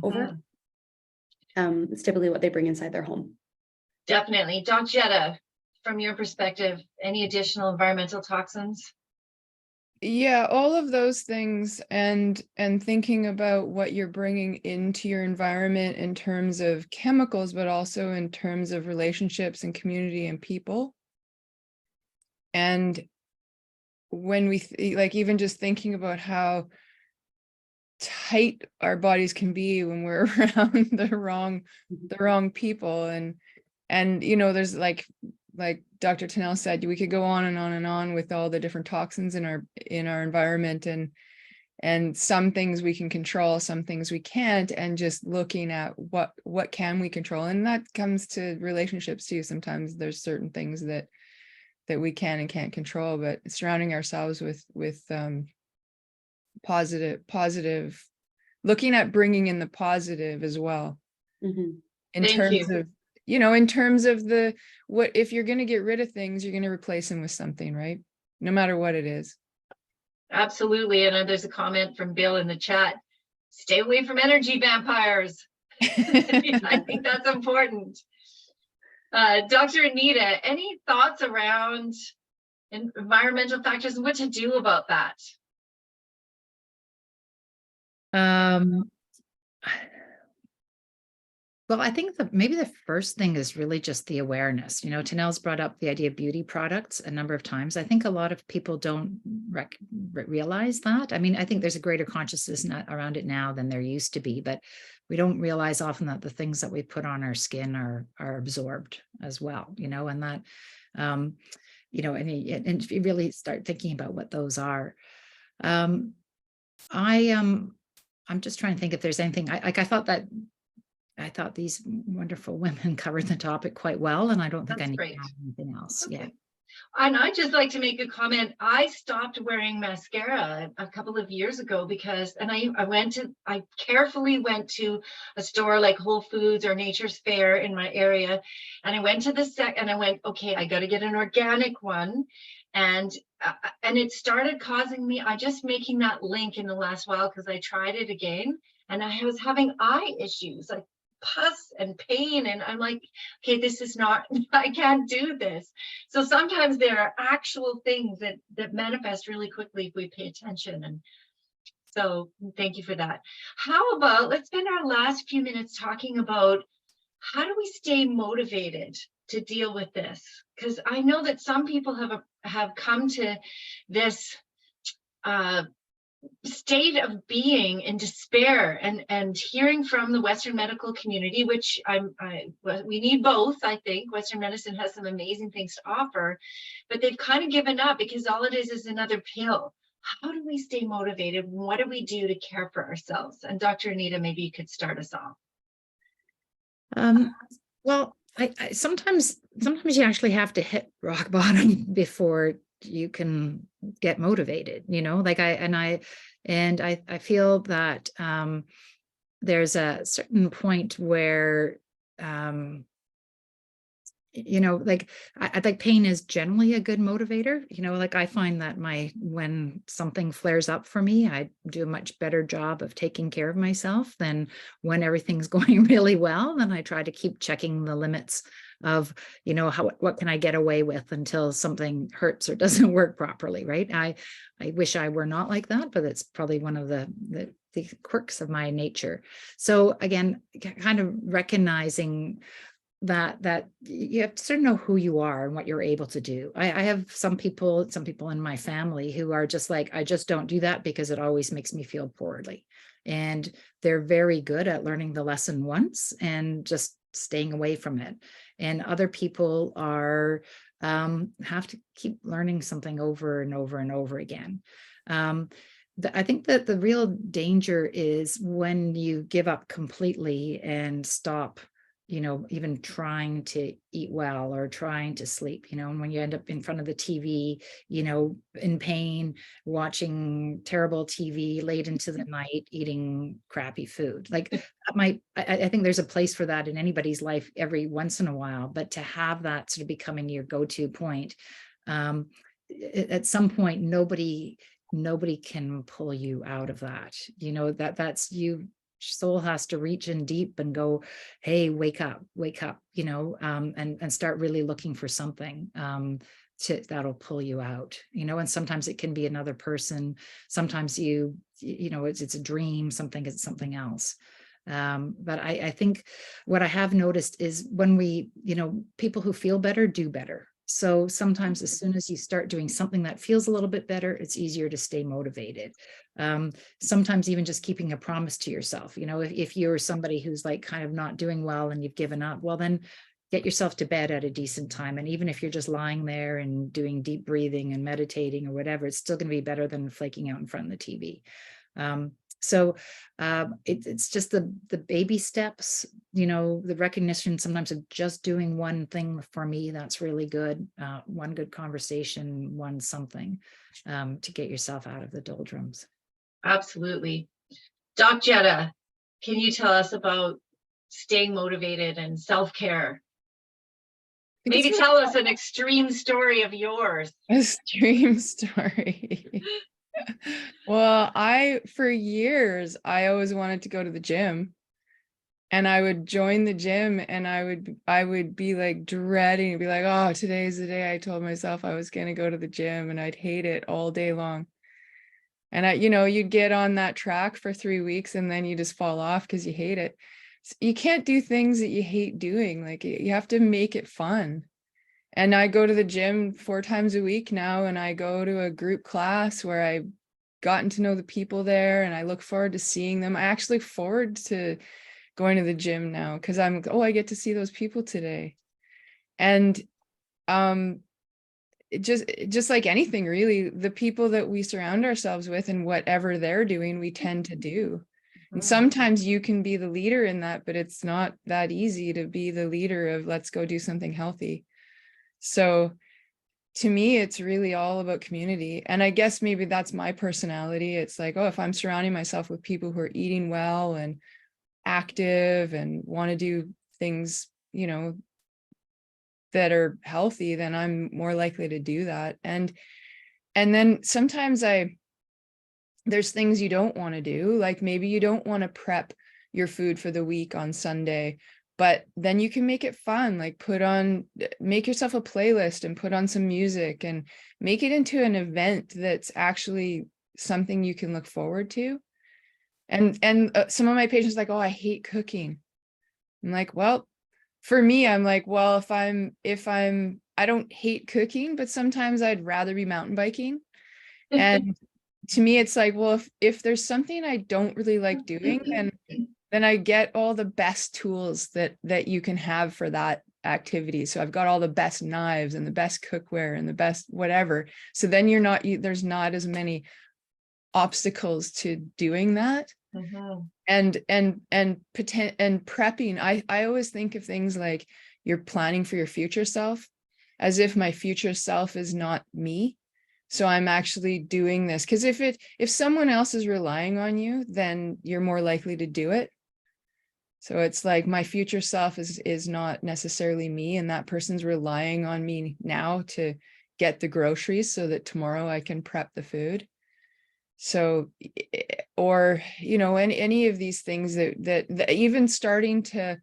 over. It's typically what they bring inside their home. Definitely. Doc Jetta, from your perspective, any additional environmental toxins? Yeah, all of those things, and thinking about what you're bringing into your environment in terms of chemicals, but also in terms of relationships and community and people. And when we like even just thinking about how tight our bodies can be when we're around the wrong people, and there's like Dr. Tennell said, we could go on and on and on with all the different toxins in our environment, and some things we can control, some things we can't, and just looking at what can we control. And that comes to relationships too. Sometimes there's certain things that we can and can't control, but surrounding ourselves with positive, looking at bringing in the positive as well. In terms of what, if you're going to get rid of things, you're going to replace them with something, right? No matter what it is. Absolutely. And there's a comment from Bill in the chat: stay away from energy vampires. I think that's important. Dr. Anita, any thoughts around environmental factors and what to do about that? Well, I think maybe the first thing is really just the awareness. Tanel's brought up the idea of beauty products a number of times. I think a lot of people don't realize that. I mean, I think there's a greater consciousness around it now than there used to be, but we don't realize often that the things that we put on our skin are absorbed as well, and that, and if you really start thinking about what those are. I'm just trying to think if there's anything, I thought these wonderful women covered the topic quite well, and I don't think That's I need great. to add anything else. Okay. Yeah. And I'd just like to make a comment. I stopped wearing mascara a couple of years ago because, and I carefully went to a store like Whole Foods or Nature's Fair in my area. And I went to and I went, okay, I got to get an organic one. And it started causing me, I just making that link in the last while, because I tried it again and I was having eye issues, like pus and pain, and I'm like, okay, this is not, I can't do this. So sometimes there are actual things that manifest really quickly if we pay attention. And so thank you for that. How about, let's spend our last few minutes talking about how do we stay motivated to deal with this? Because I know that some people have come to this state of being in despair, and hearing from the Western medical community, which we need both. I think Western medicine has some amazing things to offer, but they've kind of given up because all it is another pill. How do we stay motivated? What do we do to care for ourselves? And Dr. Anita, maybe you could start us off. Well, I sometimes you actually have to hit rock bottom before you can get motivated, I feel that there's a certain point where I think pain is generally a good motivator. I find that when something flares up for me, I do a much better job of taking care of myself than when everything's going really well. Then I try to keep checking the limits of, what can I get away with until something hurts or doesn't work properly, right? I wish I were not like that, but it's probably one of the quirks of my nature. So again, kind of recognizing that you have to sort of know who you are and what you're able to do. I have some people in my family who are just like, I just don't do that because it always makes me feel poorly. And they're very good at learning the lesson once and just staying away from it. And other people are have to keep learning something over and over and over again. I think that the real danger is when you give up completely and stop, even trying to eat well or trying to sleep, and when you end up in front of the TV, in pain, watching terrible TV late into the night, eating crappy food. Like I think there's a place for that in anybody's life every once in a while, but to have that sort of becoming your go-to point, at some point, nobody can pull you out of that. That's you. Soul has to reach in deep and go, hey, wake up, and start really looking for something that'll pull you out, and sometimes it can be another person. Sometimes it's a dream, it's something else. But I think what I have noticed is when we, people who feel better do better. So sometimes as soon as you start doing something that feels a little bit better, it's easier to stay motivated. Sometimes even just keeping a promise to yourself, if you're somebody who's like kind of not doing well and you've given up, well, then get yourself to bed at a decent time. And even if you're just lying there and doing deep breathing and meditating or whatever, it's still going to be better than flaking out in front of the TV. So it's just the baby steps, the recognition sometimes of just doing one thing for me, that's really good. One good conversation, one something to get yourself out of the doldrums. Absolutely. Doc Jetta, can you tell us about staying motivated and self-care? Maybe tell us an extreme story of yours. Extreme story. Well, for years, I always wanted to go to the gym, and I would join the gym and I would be like dreading, be like, oh, today's the day I told myself I was going to go to the gym, and I'd hate it all day long. And you'd get on that track for 3 weeks and then you just fall off because you hate it. So you can't do things that you hate doing. Like, you have to make it fun. And I go to the gym 4 times a week now, and I go to a group class where I've gotten to know the people there, and I look forward to seeing them. I actually look forward to going to the gym now because I get to see those people today. And just like anything, really, the people that we surround ourselves with and whatever they're doing, we tend to do. And sometimes you can be the leader in that, but it's not that easy to be the leader of let's go do something healthy. So to me, it's really all about community. And I guess maybe that's my personality. It's like, oh, if I'm surrounding myself with people who are eating well and active and want to do things, that are healthy, then I'm more likely to do that. And then sometimes there's things you don't want to do. Like maybe you don't want to prep your food for the week on Sunday, but then you can make it fun. Like make yourself a playlist and put on some music and make it into an event that's actually something you can look forward to. And some of my patients are like, oh, I hate cooking. I'm like, well, for me, I'm like, well, I don't hate cooking, but sometimes I'd rather be mountain biking. And to me, it's like, well, if there's something I don't really like doing, then I get all the best tools that you can have for that activity. So I've got all the best knives and the best cookware and the best whatever. So then there's not as many obstacles to doing that. Mm-hmm. And prepping. I always think of things like you're planning for your future self, as if my future self is not me. So I'm actually doing this because if someone else is relying on you, then you're more likely to do it. So it's like my future self is not necessarily me, and that person's relying on me now to get the groceries so that tomorrow I can prep the food. So, or, any of these things that even starting to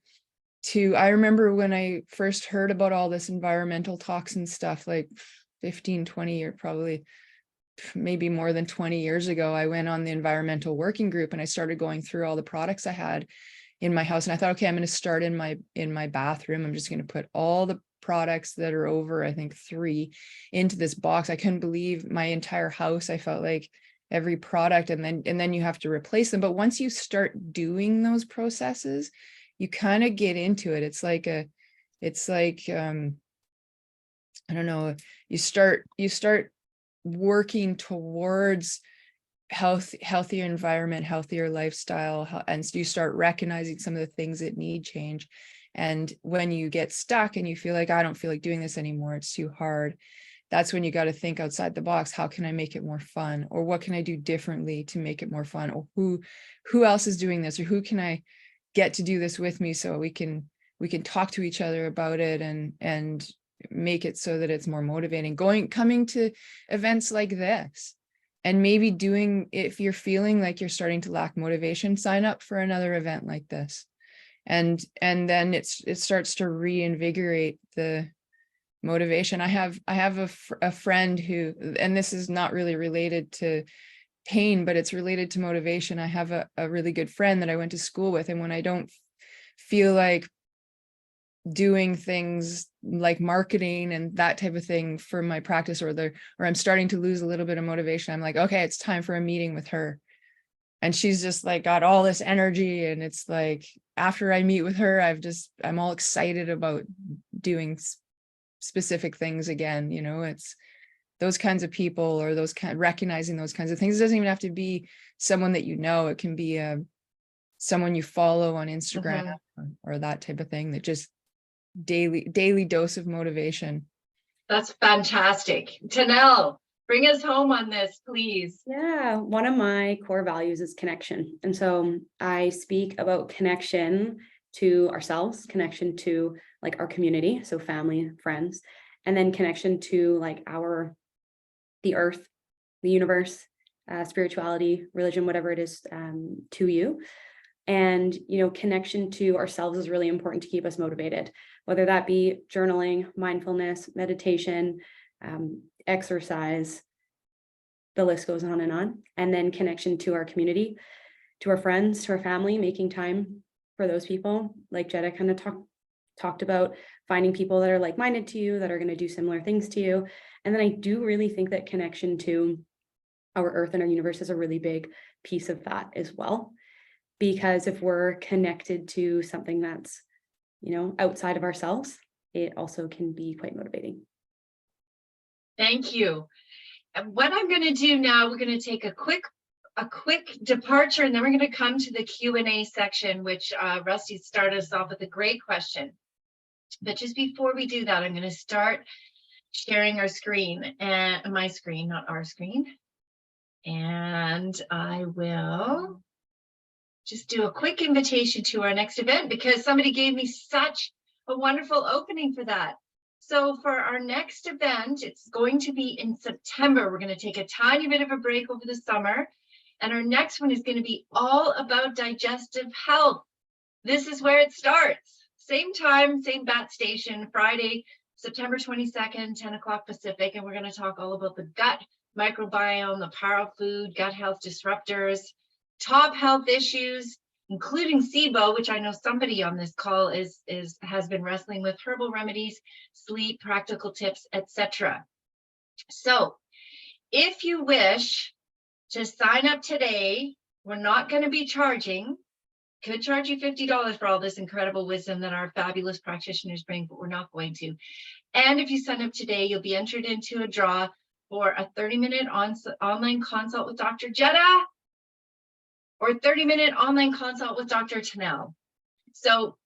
I remember when I first heard about all this environmental toxin stuff, like 15, 20 years, probably maybe more than 20 years ago, I went on the environmental working group and I started going through all the products I had in my house. And I thought, okay, I'm going to start in my bathroom. I'm just going to put all the products that are over, I think 3 into this box. I couldn't believe my entire house. I felt like every product, and then you have to replace them. But once you start doing those processes, you kind of get into it. It's like I don't know, you start working towards healthier environment, healthier lifestyle, and so you start recognizing some of the things that need change. And when you get stuck and you feel like, I don't feel like doing this anymore, it's too hard, that's when you got to think outside the box. How can I make it more fun? Or what can I do differently to make it more fun? Or who else is doing this? Or who can I get to do this with me, so we can talk to each other about it and make it so that it's more motivating. Coming to events like this, and maybe doing, if you're feeling like you're starting to lack motivation, sign up for another event like this. And then it starts to reinvigorate the motivation. I have a friend who, and this is not really related to pain, but it's related to motivation. I have a really good friend that I went to school with, and when I don't feel like doing things like marketing and that type of thing for my practice, or I'm starting to lose a little bit of motivation, I'm like, okay, it's time for a meeting with her. And she's just like got all this energy, and it's like, after I meet with her, I'm all excited about doing specific things again. You know, it's those kinds of people, or recognizing those kinds of things. It doesn't even have to be someone that you know. It can be someone you follow on Instagram, or that type of thing, that just daily dose of motivation. That's fantastic. Tanel, bring us home on this, please. Yeah, one of my core values is connection. And so I speak about connection to ourselves, connection to like our community, so family, friends, and then connection to like the earth, the universe, spirituality, religion, whatever it is to you. And, you know, connection to ourselves is really important to keep us motivated, whether that be journaling, mindfulness, meditation, exercise, the list goes on. And then connection to our community, to our friends, to our family, making time for those people, like Jetta kind of talked about, finding people that are like-minded to you, that are going to do similar things to you. And then I do really think that connection to our earth and our universe is a really big piece of that as well. Because if we're connected to something that's, you know, outside of ourselves, it also can be quite motivating. Thank you. And what I'm going to do now, we're going to take a quick departure, and then we're going to come to the Q&A section, which Rusty started us off with a great question. But just before we do that, I'm going to start sharing our screen, and my screen, not our screen. And I will just do a quick invitation to our next event, because somebody gave me such a wonderful opening for that. So for our next event, it's going to be in September. We're going to take a tiny bit of a break over the summer. And our next one is going to be all about digestive health. This is where it starts. Same time, same bat station, Friday, September 22nd, 10 o'clock Pacific. And we're going to talk all about the gut microbiome, the power of food, gut health disruptors, top health issues, including SIBO, which I know somebody on this call has been wrestling with, herbal remedies, sleep, practical tips, etc. So if you wish to sign up today, we're not going to be charging. Could charge you $50 for all this incredible wisdom that our fabulous practitioners bring, but we're not going to. And if you sign up today, you'll be entered into a draw for a 30-minute online consult with Dr. Jetta, or a 30-minute online consult with Dr. Tanel. So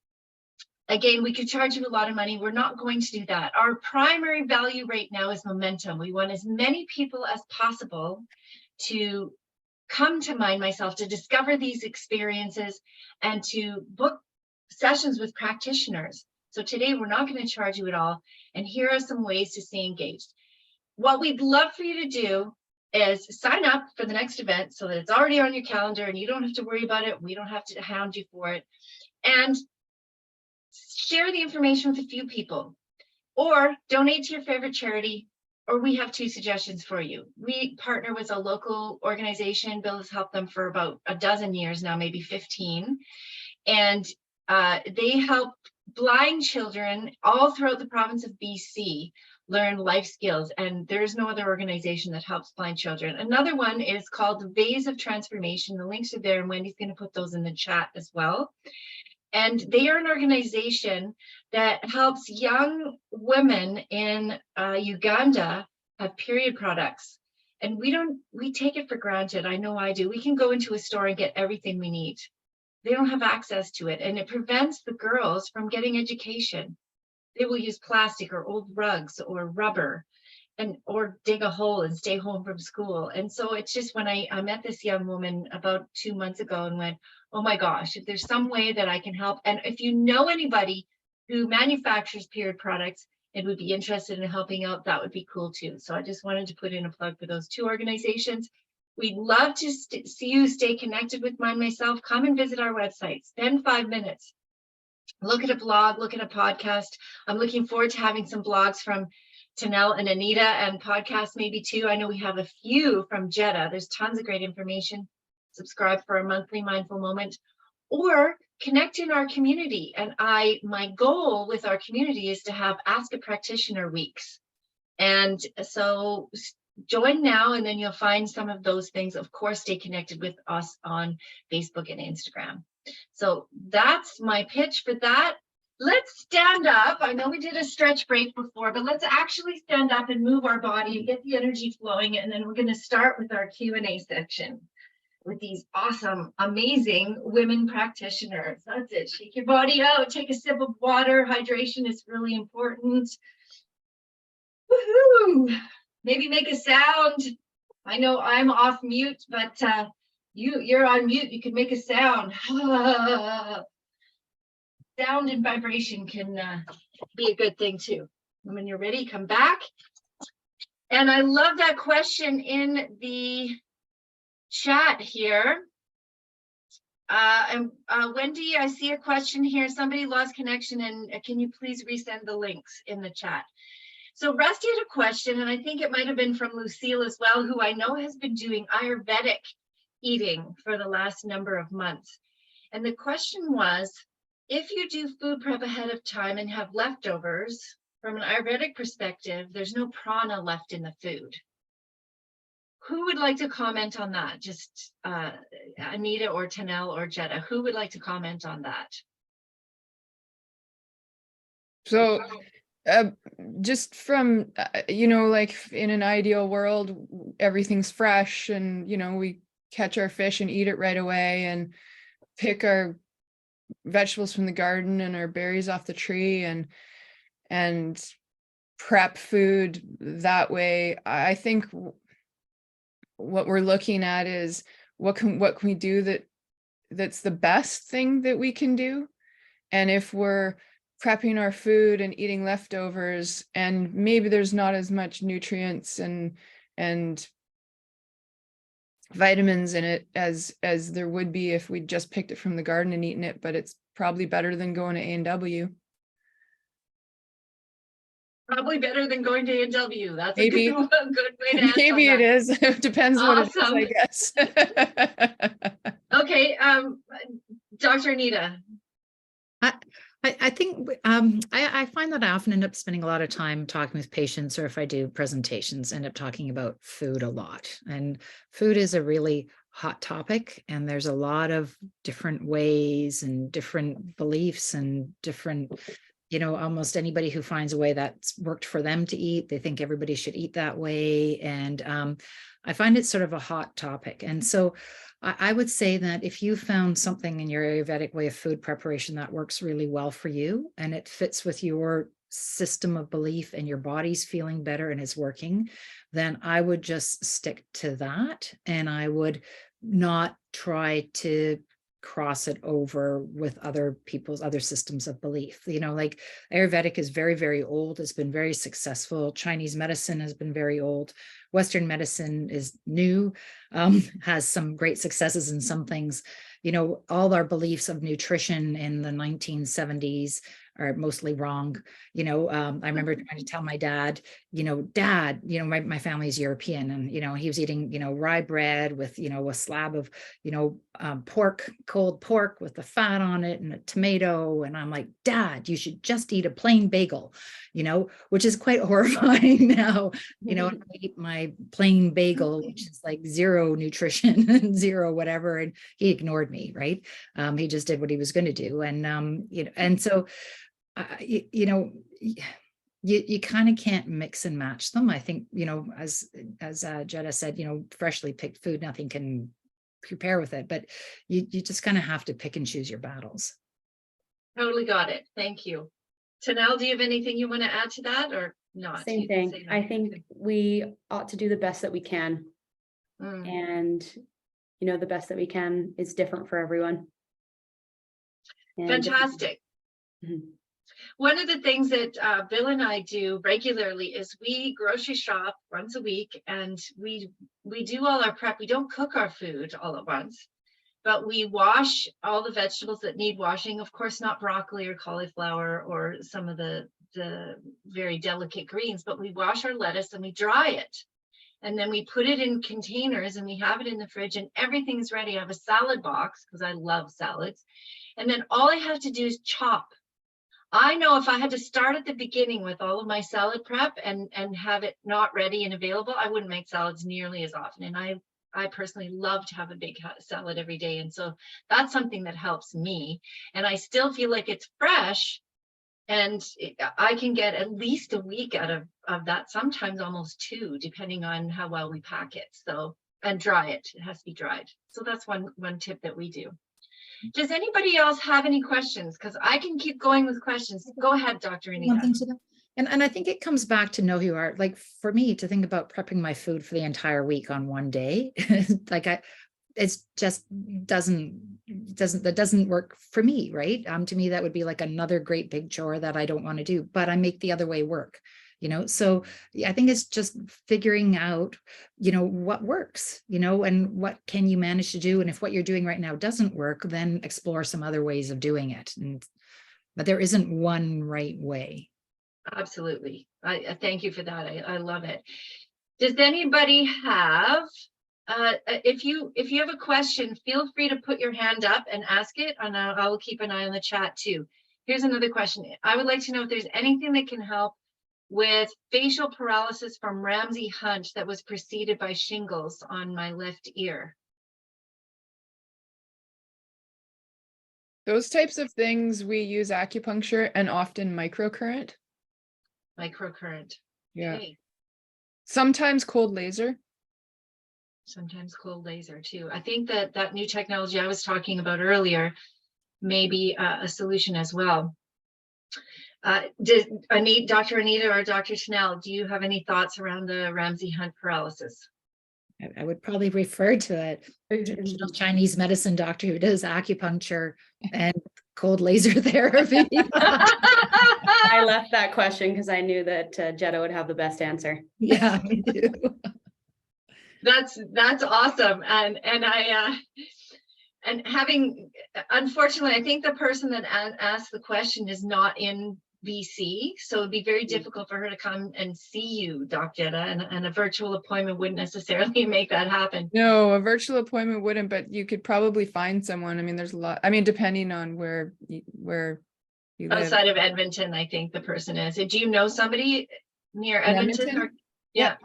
again, we could charge you a lot of money. We're not going to do that. Our primary value right now is momentum. We want as many people as possible to come to Mind Myself, to discover these experiences, and to book sessions with practitioners. So today we're not going to charge you at all. And here are some ways to stay engaged. What we'd love for you to do is sign up for the next event so that it's already on your calendar and you don't have to worry about it. We don't have to hound you for it. And share the information with a few people, or donate to your favorite charity. Or we have 2 suggestions for you. We partner with a local organization. Bill has helped them for about a dozen years now, maybe 15. And they help blind children all throughout the province of BC learn life skills. And there's no other organization that helps blind children. Another one is called the Ways of Transformation. The links are there, and Wendy's going to put those in the chat as well. And they are an organization that helps young women in Uganda have period products. And we take it for granted. I know I do. We can go into a store and get everything we need. They don't have access to it. And it prevents the girls from getting education. They will use plastic or old rugs or rubber or dig a hole and stay home from school. And so it's just, when I met this young woman about 2 months ago and went, oh my gosh, if there's some way that I can help. And if you know anybody who manufactures period products and would be interested in helping out, that would be cool too. So I just wanted to put in a plug for those 2 organizations. We'd love to see you stay connected with Mind Myself. Come and visit our website, spend 5 minutes, look at a blog, look at a podcast. I'm looking forward to having some blogs from Tanel and Anita, and podcasts maybe too. I know we have a few from Jetta. There's tons of great information. Subscribe for a monthly mindful moment, or connect in our community. And my goal with our community is to have Ask a Practitioner weeks. And so join now, and then you'll find some of those things. Of course, stay connected with us on Facebook and Instagram. So that's my pitch for that. Let's stand up. I know we did a stretch break before, but let's actually stand up and move our body and get the energy flowing. And then we're going to start with our Q&A section with these awesome, amazing women practitioners. That's it. Shake your body out. Take a sip of water. Hydration is really important. Woohoo! Maybe make a sound. I know I'm off mute, but you're on mute. You can make a sound. Sound and vibration can be a good thing too. And when you're ready, come back. And I love that question in the chat here. Wendy, I see a question here. Somebody lost connection, and can you please resend the links in the chat? So Rusty had a question, and I think it might have been from Lucille as well, who I know has been doing Ayurvedic eating for the last number of months. And the question was, if you do food prep ahead of time and have leftovers, from an Ayurvedic perspective, there's no prana left in the food. Who would like to comment on that? Just Anita or Tanel or Jetta, who would like to comment on that? So just from, like in an ideal world, everything's fresh and, we catch our fish and eat it right away and pick our vegetables from the garden and our berries off the tree and prep food that way. I think what we're looking at is what can we do that's the best thing that we can do. And if we're prepping our food and eating leftovers, and maybe there's not as much nutrients and vitamins in it as there would be if we just picked it from the garden and eaten it, but it's probably better than going to A&W. Probably better than going to A&W. That's maybe a good way to answer maybe that. it is. It depends Awesome. what it is, I guess. Okay, Dr. Anita. I think I find that I often end up spending a lot of time talking with patients, or if I do presentations, end up talking about food a lot. And food is a really hot topic, and there's a lot of different ways and different beliefs and different, almost anybody who finds a way that's worked for them to eat, they think everybody should eat that way. And I find it sort of a hot topic. And so I would say that if you found something in your Ayurvedic way of food preparation that works really well for you, and it fits with your system of belief and your body's feeling better and is working, then I would just stick to that. And I would not try to cross it over with other people's other systems of belief. Like Ayurvedic is very, very old. It's been very successful. Chinese medicine has been very old. Western medicine is new, has some great successes in some things. You know, all our beliefs of nutrition in the 1970s are mostly wrong. You know, I remember trying to tell my dad, Dad, my family's European, and, he was eating, rye bread with, a slab of, pork, cold pork with the fat on it and a tomato. And I'm like, Dad, you should just eat a plain bagel, which is quite horrifying now. I eat my plain bagel, which is like zero nutrition and zero whatever. And he ignored me, right? He just did what he was going to do. And, and so, you kind of can't mix and match them. I think, as Jetta said, freshly picked food, nothing can prepare with it, but you just kind of have to pick and choose your battles. Totally got it. Thank you. Tanel, do you have anything you want to add to that or not? Same thing. I think we ought to do the best that we can. And, the best that we can is different for everyone. And fantastic. One of the things that Bill and I do regularly is we grocery shop once a week, and we do all our prep. We don't cook our food all at once, but we wash all the vegetables that need washing. Of course, not broccoli or cauliflower or some of the very delicate greens, but we wash our lettuce and we dry it. And then we put it in containers and we have it in the fridge, and everything's ready. I have a salad box because I love salads. And then all I have to do is chop. I know if I had to start at the beginning with all of my salad prep and have it not ready and available, I wouldn't make salads nearly as often. And I personally love to have a big salad every day. And so that's something that helps me. And I still feel like it's fresh. And I can get at least a week out of that, sometimes almost 2, depending on how well we pack it. So, and dry it. It has to be dried. So that's one tip that we do. Does anybody else have any questions? Because I can keep going with questions. Go ahead, Dr. Anita. And I think it comes back to know who you are. Like for me to think about prepping my food for the entire week on one day, it's just that doesn't work for me, right? To me, that would be like another great big chore that I don't want to do, but I make the other way work. So I think it's just figuring out, what works, and what can you manage to do. And if what you're doing right now doesn't work, then explore some other ways of doing it. But there isn't one right way. Absolutely. I thank you for that. I love it. Does anybody have, if you have a question, feel free to put your hand up and ask it, and I will keep an eye on the chat too. Here's another question. I would like to know if there's anything that can help with facial paralysis from Ramsay Hunt that was preceded by shingles on my left ear. Those types of things, we use acupuncture and often microcurrent. Microcurrent. Yeah. Okay. Sometimes cold laser. Sometimes cold laser too. I think that new technology I was talking about earlier may be a solution as well. Dr. Anita or Dr. Tanel, do you have any thoughts around the Ramsay Hunt paralysis? I would probably refer to a traditional Chinese medicine doctor who does acupuncture and cold laser therapy. I left that question because I knew that Jetta would have the best answer. Yeah, me too. That's awesome. And having, unfortunately, I think the person that asked the question is not in BC, so it'd be very difficult for her to come and see you, Dr. Jetta, and a virtual appointment wouldn't necessarily make that happen. No, a virtual appointment wouldn't, but you could probably find someone. I mean, there's a lot. I mean, depending on where you live. Outside of Edmonton, I think the person is. Do you know somebody near Edmonton? Or, yeah.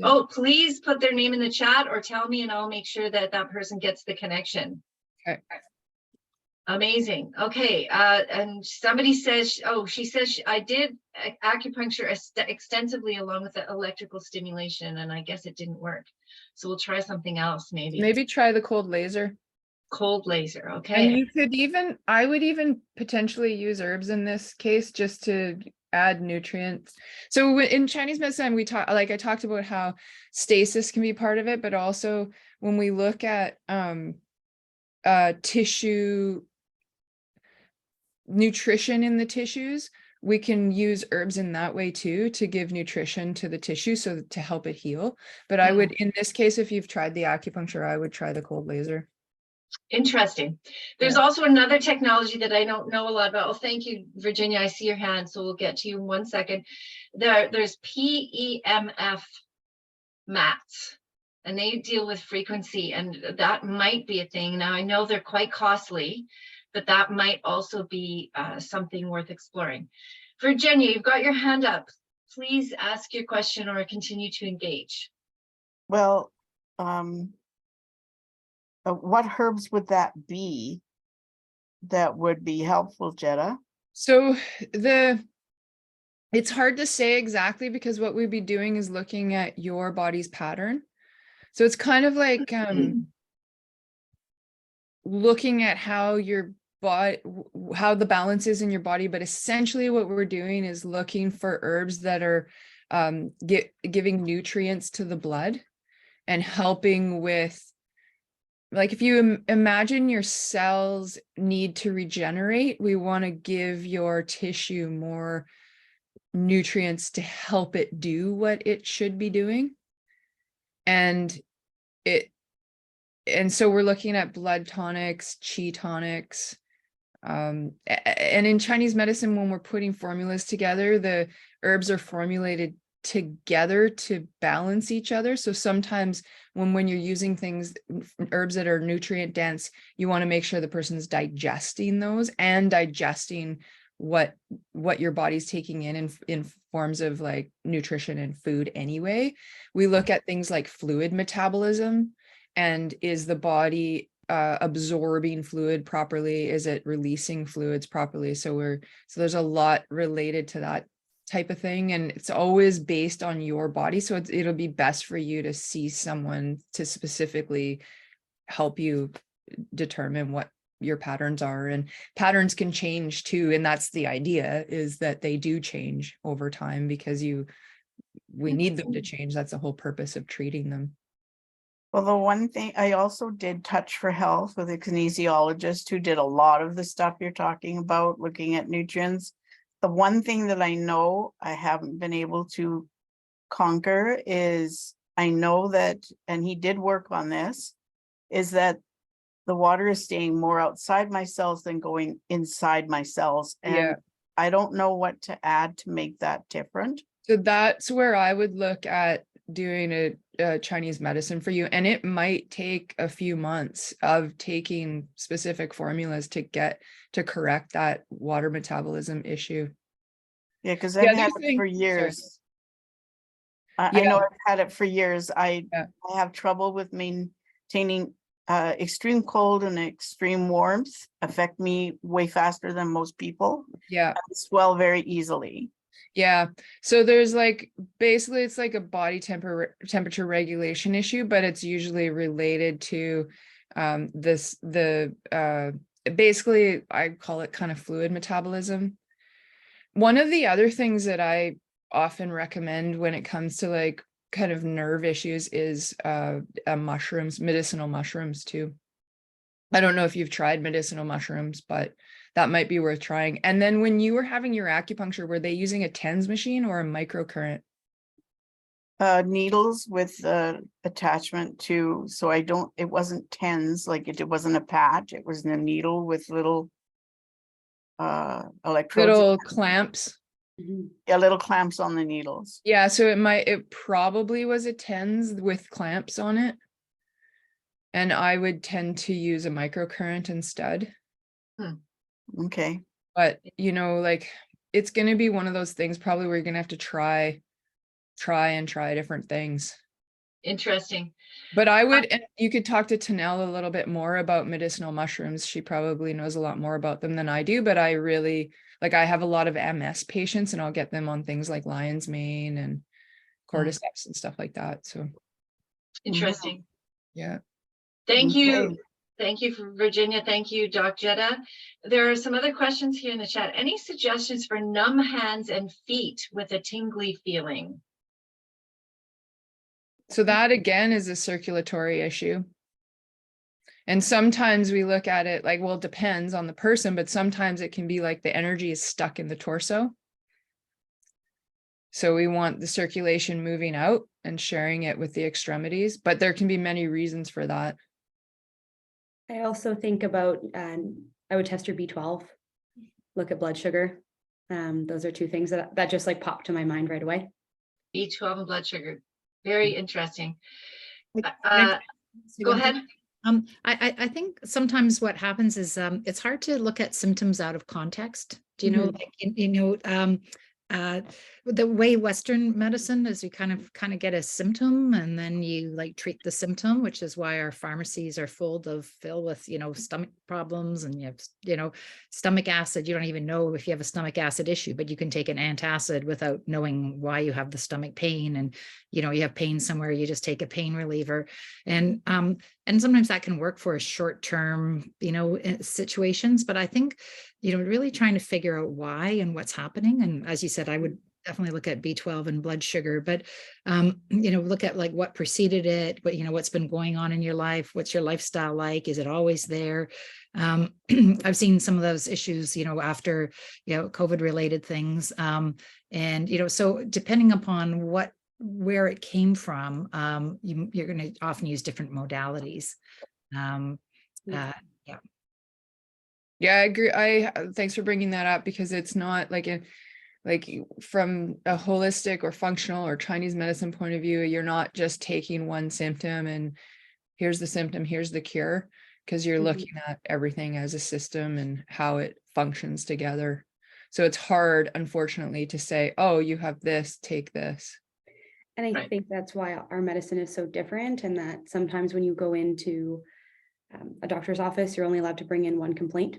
Oh, please put their name in the chat or tell me, and I'll make sure that person gets the connection. Okay. Amazing. Okay. And somebody says, she says, I did acupuncture extensively along with the electrical stimulation, and I guess it didn't work. So we'll try something else maybe. Maybe try the cold laser. Cold laser. Okay. And you could I would even potentially use herbs in this case just to add nutrients. So in Chinese medicine, I talked about how stasis can be part of it, but also when we look at tissue nutrition in the tissues, we can use herbs in that way too, to give nutrition to the tissue, so to help it heal. But I would, in this case, if you've tried the acupuncture, I would try the cold laser. Interesting. There's also another technology that I don't know a lot about. Oh, thank you, Virginia. I see your hand, so we'll get to you in 1 second. There's PEMF mats, and they deal with frequency, and that might be a thing. Now, I know they're quite costly, but that might also be something worth exploring. Virginia, you've got your hand up. Please ask your question or continue to engage. Well, what herbs would that be that would be helpful, Jetta? So it's hard to say exactly, because what we'd be doing is looking at your body's pattern. So it's kind of like looking at how your body, how the balance is in your body. But essentially what we're doing is looking for herbs that are giving nutrients to the blood and helping with, like, if you imagine your cells need to regenerate, we want to give your tissue more nutrients to help it do what it should be doing. And so we're looking at blood tonics, chi tonics. And in Chinese medicine, when we're putting formulas together, the herbs are formulated together to balance each other. So sometimes when you're using herbs that are nutrient dense, you want to make sure the person's digesting those and digesting what your body's taking in forms of like nutrition and food anyway. We look at things like fluid metabolism, and is the body absorbing fluid properly? Is it releasing fluids properly? So there's a lot related to that type of thing, and it's always based on your body. So it'll be best for you to see someone to specifically help you determine what your patterns are. And patterns can change too, and that's the idea, is that they do change over time, because we need them to change. That's the whole purpose of treating them. Well, the one thing I also did Touch for Health with a kinesiologist who did a lot of the stuff you're talking about, looking at nutrients. The one thing that I know I haven't been able to conquer is, I know that, and he did work on this, is that the water is staying more outside my cells than going inside my cells. And I don't know what to add to make that different. So that's where I would look at doing a Chinese medicine for you. And it might take a few months of taking specific formulas to correct that water metabolism issue. Yeah, because I've had it for years. I know I've had it for years. I have trouble with maintaining extreme cold and extreme warmth affect me way faster than most people. Yeah. I swell very easily. Yeah. So there's basically it's like a body temperature regulation issue, but it's usually related to basically I call it kind of fluid metabolism. One of the other things that I often recommend when it comes to kind of nerve issues is mushrooms, medicinal mushrooms too. I don't know if you've tried medicinal mushrooms, but that might be worth trying. And then when you were having your acupuncture, were they using a TENS machine or a microcurrent? Needles with attachment to, so it wasn't TENS, it wasn't a patch, it was a needle with little electrodes. Little clamps. Yeah, little clamps on the needles. Yeah, so it probably was a TENS with clamps on it. And I would tend to use a microcurrent instead. Okay. But it's going to be one of those things probably where you're going to have to try different things. Interesting. But and you could talk to Tanel a little bit more about medicinal mushrooms. She probably knows a lot more about them than I do, but I really, I have a lot of MS patients, and I'll get them on things like lion's mane and cordyceps and stuff like that. So interesting. Yeah. Thank you. Thank you, for Virginia. Thank you, Doc Jetta. There are some other questions here in the chat. Any suggestions for numb hands and feet with a tingly feeling? So that again is a circulatory issue. And sometimes we look at it it depends on the person, but sometimes it can be like the energy is stuck in the torso. So we want the circulation moving out and sharing it with the extremities, but there can be many reasons for that. I also think about, I would test your B12, look at blood sugar. Those are two things that just like popped to my mind right away. B12 and blood sugar. Very interesting. Can I say Go one thing? ahead. I think sometimes what happens is it's hard to look at symptoms out of context. Do you know, like, the way Western medicine is, you kind of get a symptom and then you like treat the symptom, which is why our pharmacies are filled with, stomach problems, and you have, stomach acid. You don't even know if you have a stomach acid issue, but you can take an antacid without knowing why you have the stomach pain. And, you have pain somewhere, you just take a pain reliever. And sometimes that can work for a short-term, situations. But I think, really trying to figure out why and what's happening. And as you said, I would definitely look at B12 and blood sugar, but, look at like what preceded it, what's been going on in your life. What's your lifestyle like? Is it always there? I've seen some of those issues, after, COVID related things. And, so depending upon where it came from, you're going to often use different modalities. Yeah. Yeah, I agree. Thanks for bringing that up, because it's not like from a holistic or functional or Chinese medicine point of view, you're not just taking one symptom and here's the symptom, here's the cure, because you're looking at everything as a system and how it functions together. So it's hard, unfortunately, to say, oh, you have this, take this. And I think that's why our medicine is so different, and that sometimes when you go into a doctor's office, you're only allowed to bring in one complaint.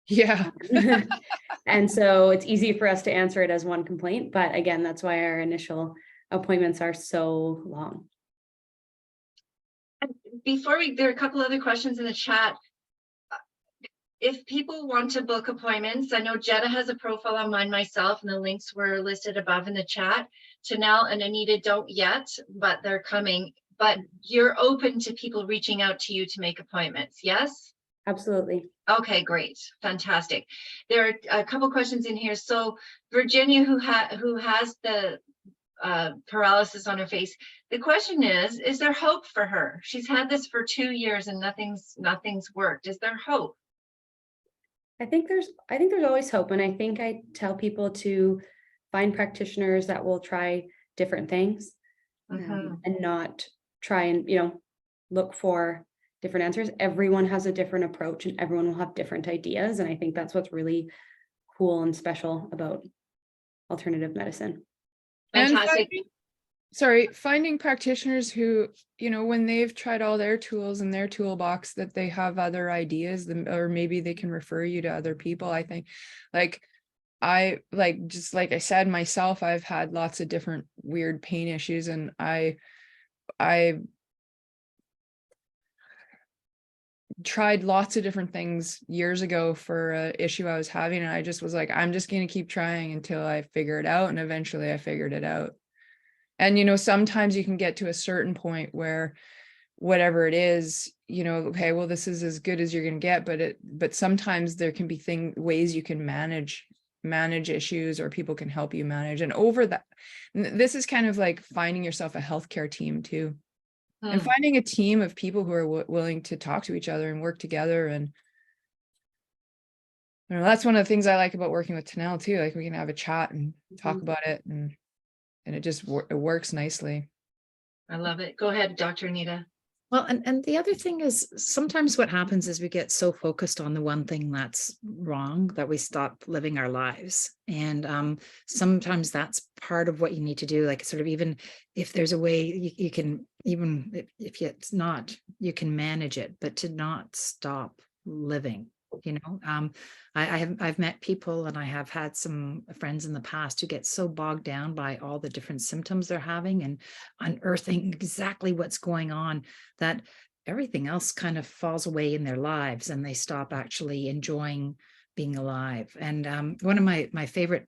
Yeah. And so it's easy for us to answer it as one complaint. But again, that's why our initial appointments are so long. Before there are a couple other questions in the chat. If people want to book appointments, I know Jetta has a profile on mine, myself, and the links were listed above in the chat. Janelle and Anita don't yet, but they're coming. But you're open to people reaching out to you to make appointments, yes? Absolutely. Okay, great, fantastic. There are a couple questions in here. So Virginia, who has the paralysis on her face, the question is there hope for her? She's had this for 2 years and nothing's worked. Is there hope? I think there's always hope. And I think I tell people to find practitioners that will try different things, and not try and, look for different answers. Everyone has a different approach and everyone will have different ideas. And I think that's what's really cool and special about alternative medicine. Fantastic. Finding practitioners who, when they've tried all their tools in their toolbox, that they have other ideas, or maybe they can refer you to other people. I think, just like I said myself, I've had lots of different weird pain issues, and I tried lots of different things years ago for an issue I was having, and I just was like, I'm just going to keep trying until I figure it out. And eventually I figured it out. And, sometimes you can get to a certain point where whatever it is, okay, well, this is as good as you're going to get, but sometimes there can be ways you can manage issues, or people can help you manage. And over that, this is kind of like finding yourself a healthcare team too. And finding a team of people who are willing to talk to each other and work together. And that's one of the things I like about working with Tanel too. Like, we can have a chat and talk about it, and it just it works nicely. I love it. Go ahead, Dr. Anita. Well, and the other thing is, sometimes what happens is we get so focused on the one thing that's wrong that we stop living our lives. And sometimes that's part of what you need to do. Like, sort of, even if there's a way you can, even if it's not, you can manage it, but to not stop living. I've met people, and I have had some friends in the past who get so bogged down by all the different symptoms they're having and unearthing exactly what's going on, that everything else kind of falls away in their lives, and they stop actually enjoying being alive. And one of my favorite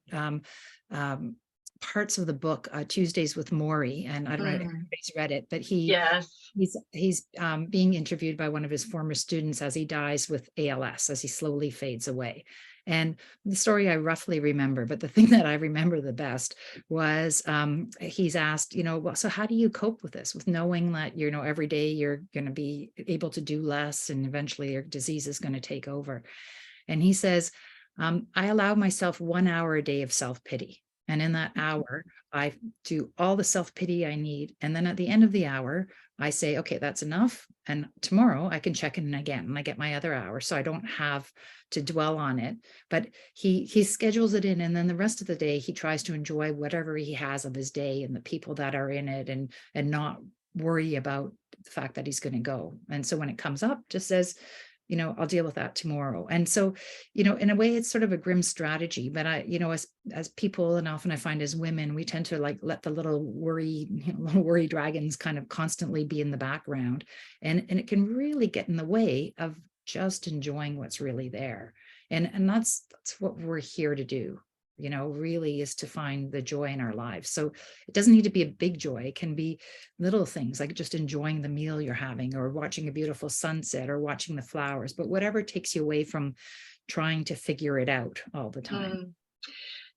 parts of the book, Tuesdays with Maury, and I don't know if everybody's read it, but he's being interviewed by one of his former students as he dies with ALS, as he slowly fades away. And the story I roughly remember, but the thing that I remember the best was he's asked, well, so how do you cope with this, with knowing that, every day you're going to be able to do less and eventually your disease is going to take over. And he says, I allow myself 1 hour a day of self-pity. And in that hour, I do all the self-pity I need. And then at the end of the hour, I say, okay, that's enough. And tomorrow I can check in again and I get my other hour. So I don't have to dwell on it. But he schedules it in. And then the rest of the day, he tries to enjoy whatever he has of his day and the people that are in it and not worry about the fact that he's going to go. And so when it comes up, just says, I'll deal with that tomorrow. And so, in a way, it's sort of a grim strategy, but as people, and often I find as women, we tend to let the little worry dragons kind of constantly be in the background. And it can really get in the way of just enjoying what's really there. And that's what we're here to do. Really is to find the joy in our lives. So it doesn't need to be a big joy. It can be little things like just enjoying the meal you're having or watching a beautiful sunset or watching the flowers, but whatever takes you away from trying to figure it out all the time.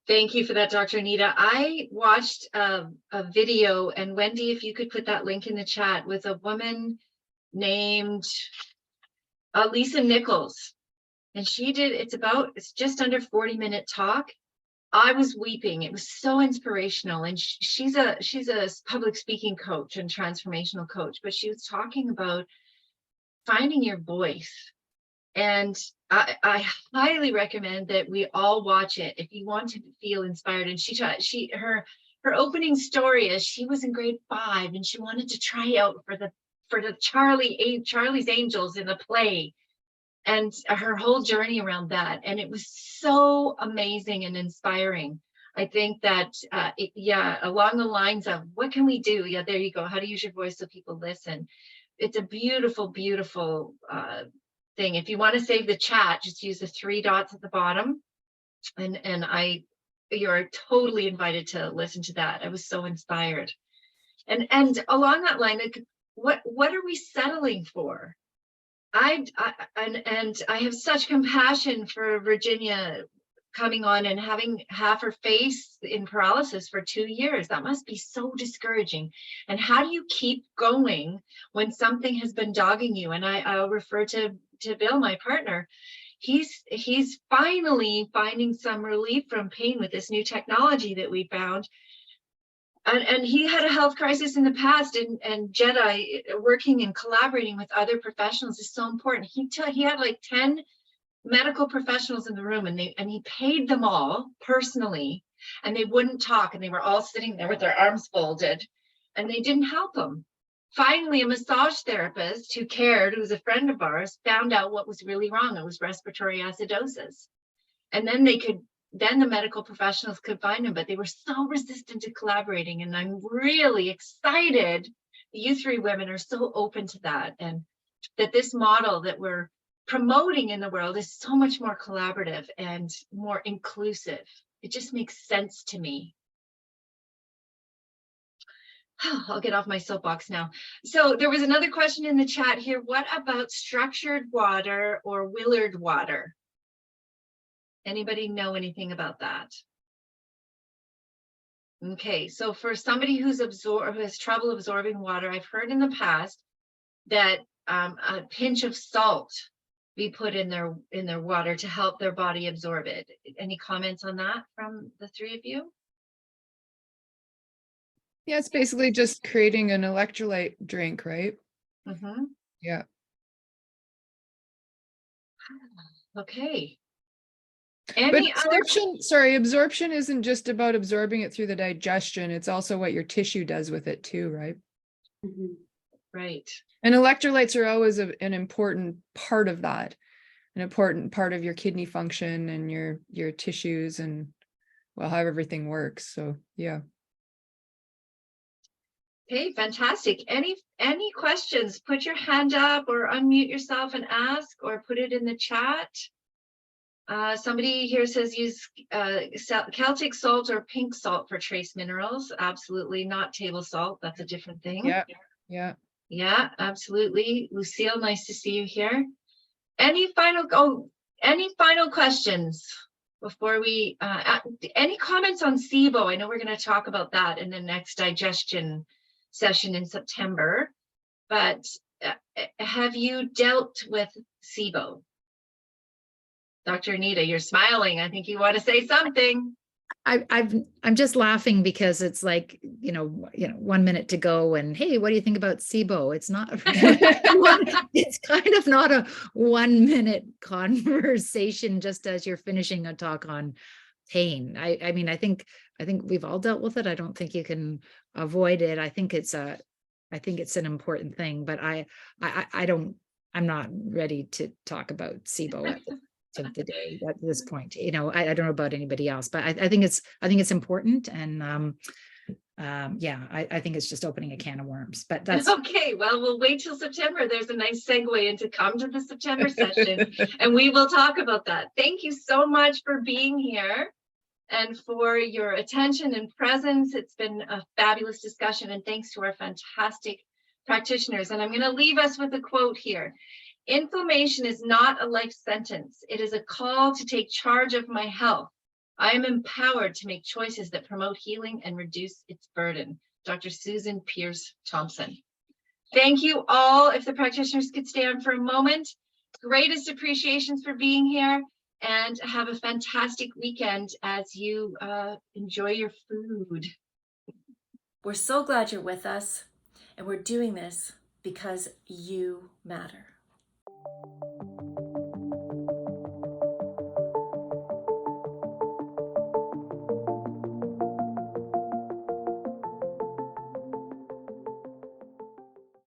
Thank you for that, Dr. Anita. I watched a video, and Wendy, if you could put that link in the chat, with a woman named Lisa Nichols. And it's just under 40-minute talk. I was weeping. It was so inspirational. And she's a public speaking coach and transformational coach, but she was talking about finding your voice. And I highly recommend that we all watch it if you want to feel inspired. And her opening story is she was in grade 5 and she wanted to try out for the Charlie's Angels in a play. And her whole journey around that. And it was so amazing and inspiring. I think that, along the lines of what can we do? Yeah, there you go. How to use your voice so people listen. It's a beautiful, beautiful thing. If you want to save the chat, just use the 3 dots at the bottom. And you're totally invited to listen to that. I was so inspired. And along that line, what are we settling for? I have such compassion for Virginia coming on and having half her face in paralysis for 2 years. That must be so discouraging. And how do you keep going when something has been dogging you? And I'll refer to Bill, my partner. He's finally finding some relief from pain with this new technology that we found. And he had a health crisis in the past, and Jedi, working and collaborating with other professionals is so important. He had like 10 medical professionals in the room, and he paid them all personally, and they wouldn't talk, and they were all sitting there with their arms folded, and they didn't help him. Finally, a massage therapist who cared, who was a friend of ours, found out what was really wrong. It was respiratory acidosis. And then the medical professionals could find him, but they were so resistant to collaborating. And I'm really excited you 3 women are so open to that, and that this model that we're promoting in the world is so much more collaborative and more inclusive. It just makes sense to me. I'll get off my soapbox now. So there was another question in the chat here. What about structured water or Willard water? Anybody know anything about that? Okay, so for somebody who has trouble absorbing water, I've heard in the past that a pinch of salt be put in their water to help their body absorb it. Any comments on that from the 3 of you? Yeah, it's basically just creating an electrolyte drink, right? Mm-hmm. Yeah. Okay. But absorption isn't just about absorbing it through the digestion. It's also what your tissue does with it too, right? Mhm. Right. And electrolytes are always an important part of that, an important part of your kidney function and your tissues and, well, how everything works. So, yeah. Okay, fantastic. Any questions? Put your hand up or unmute yourself and ask, or put it in the chat. Somebody here says use Celtic salt or pink salt for trace minerals. Absolutely not table salt. That's a different thing. Yeah, absolutely. Lucille, nice to see you here. Any final, Any final questions before we, any comments on SIBO? I know we're going to talk about that in the next digestion session in September, but have you dealt with SIBO? Dr. Anita, you're smiling. I think you want to say something. I'm just laughing because it's like, 1 minute to go and hey, what do you think about SIBO? It's not, it's kind of not a 1 minute conversation just as you're finishing a talk on pain. I mean, I think we've all dealt with it. I don't think you can avoid it. I think it's an important thing, but I'm not ready to talk about SIBO at of the day at this point. I don't know about anybody else, but I think it's important, and I think it's just opening a can of worms, but that's okay. Well, we'll wait till September. There's a nice segue into come to the September session and we will talk about that. Thank you so much for being here and for your attention and presence. It's been a fabulous discussion, and thanks to our fantastic practitioners. And I'm going to leave us with a quote here. Inflammation is not a life sentence. It is a call to take charge of my health. I am empowered to make choices that promote healing and reduce its burden. Dr. Susan Pierce Thompson. Thank you all. If the practitioners could stay on for a moment, greatest appreciations for being here, and have a fantastic weekend as you enjoy your food. We're so glad you're with us, and we're doing this because you matter.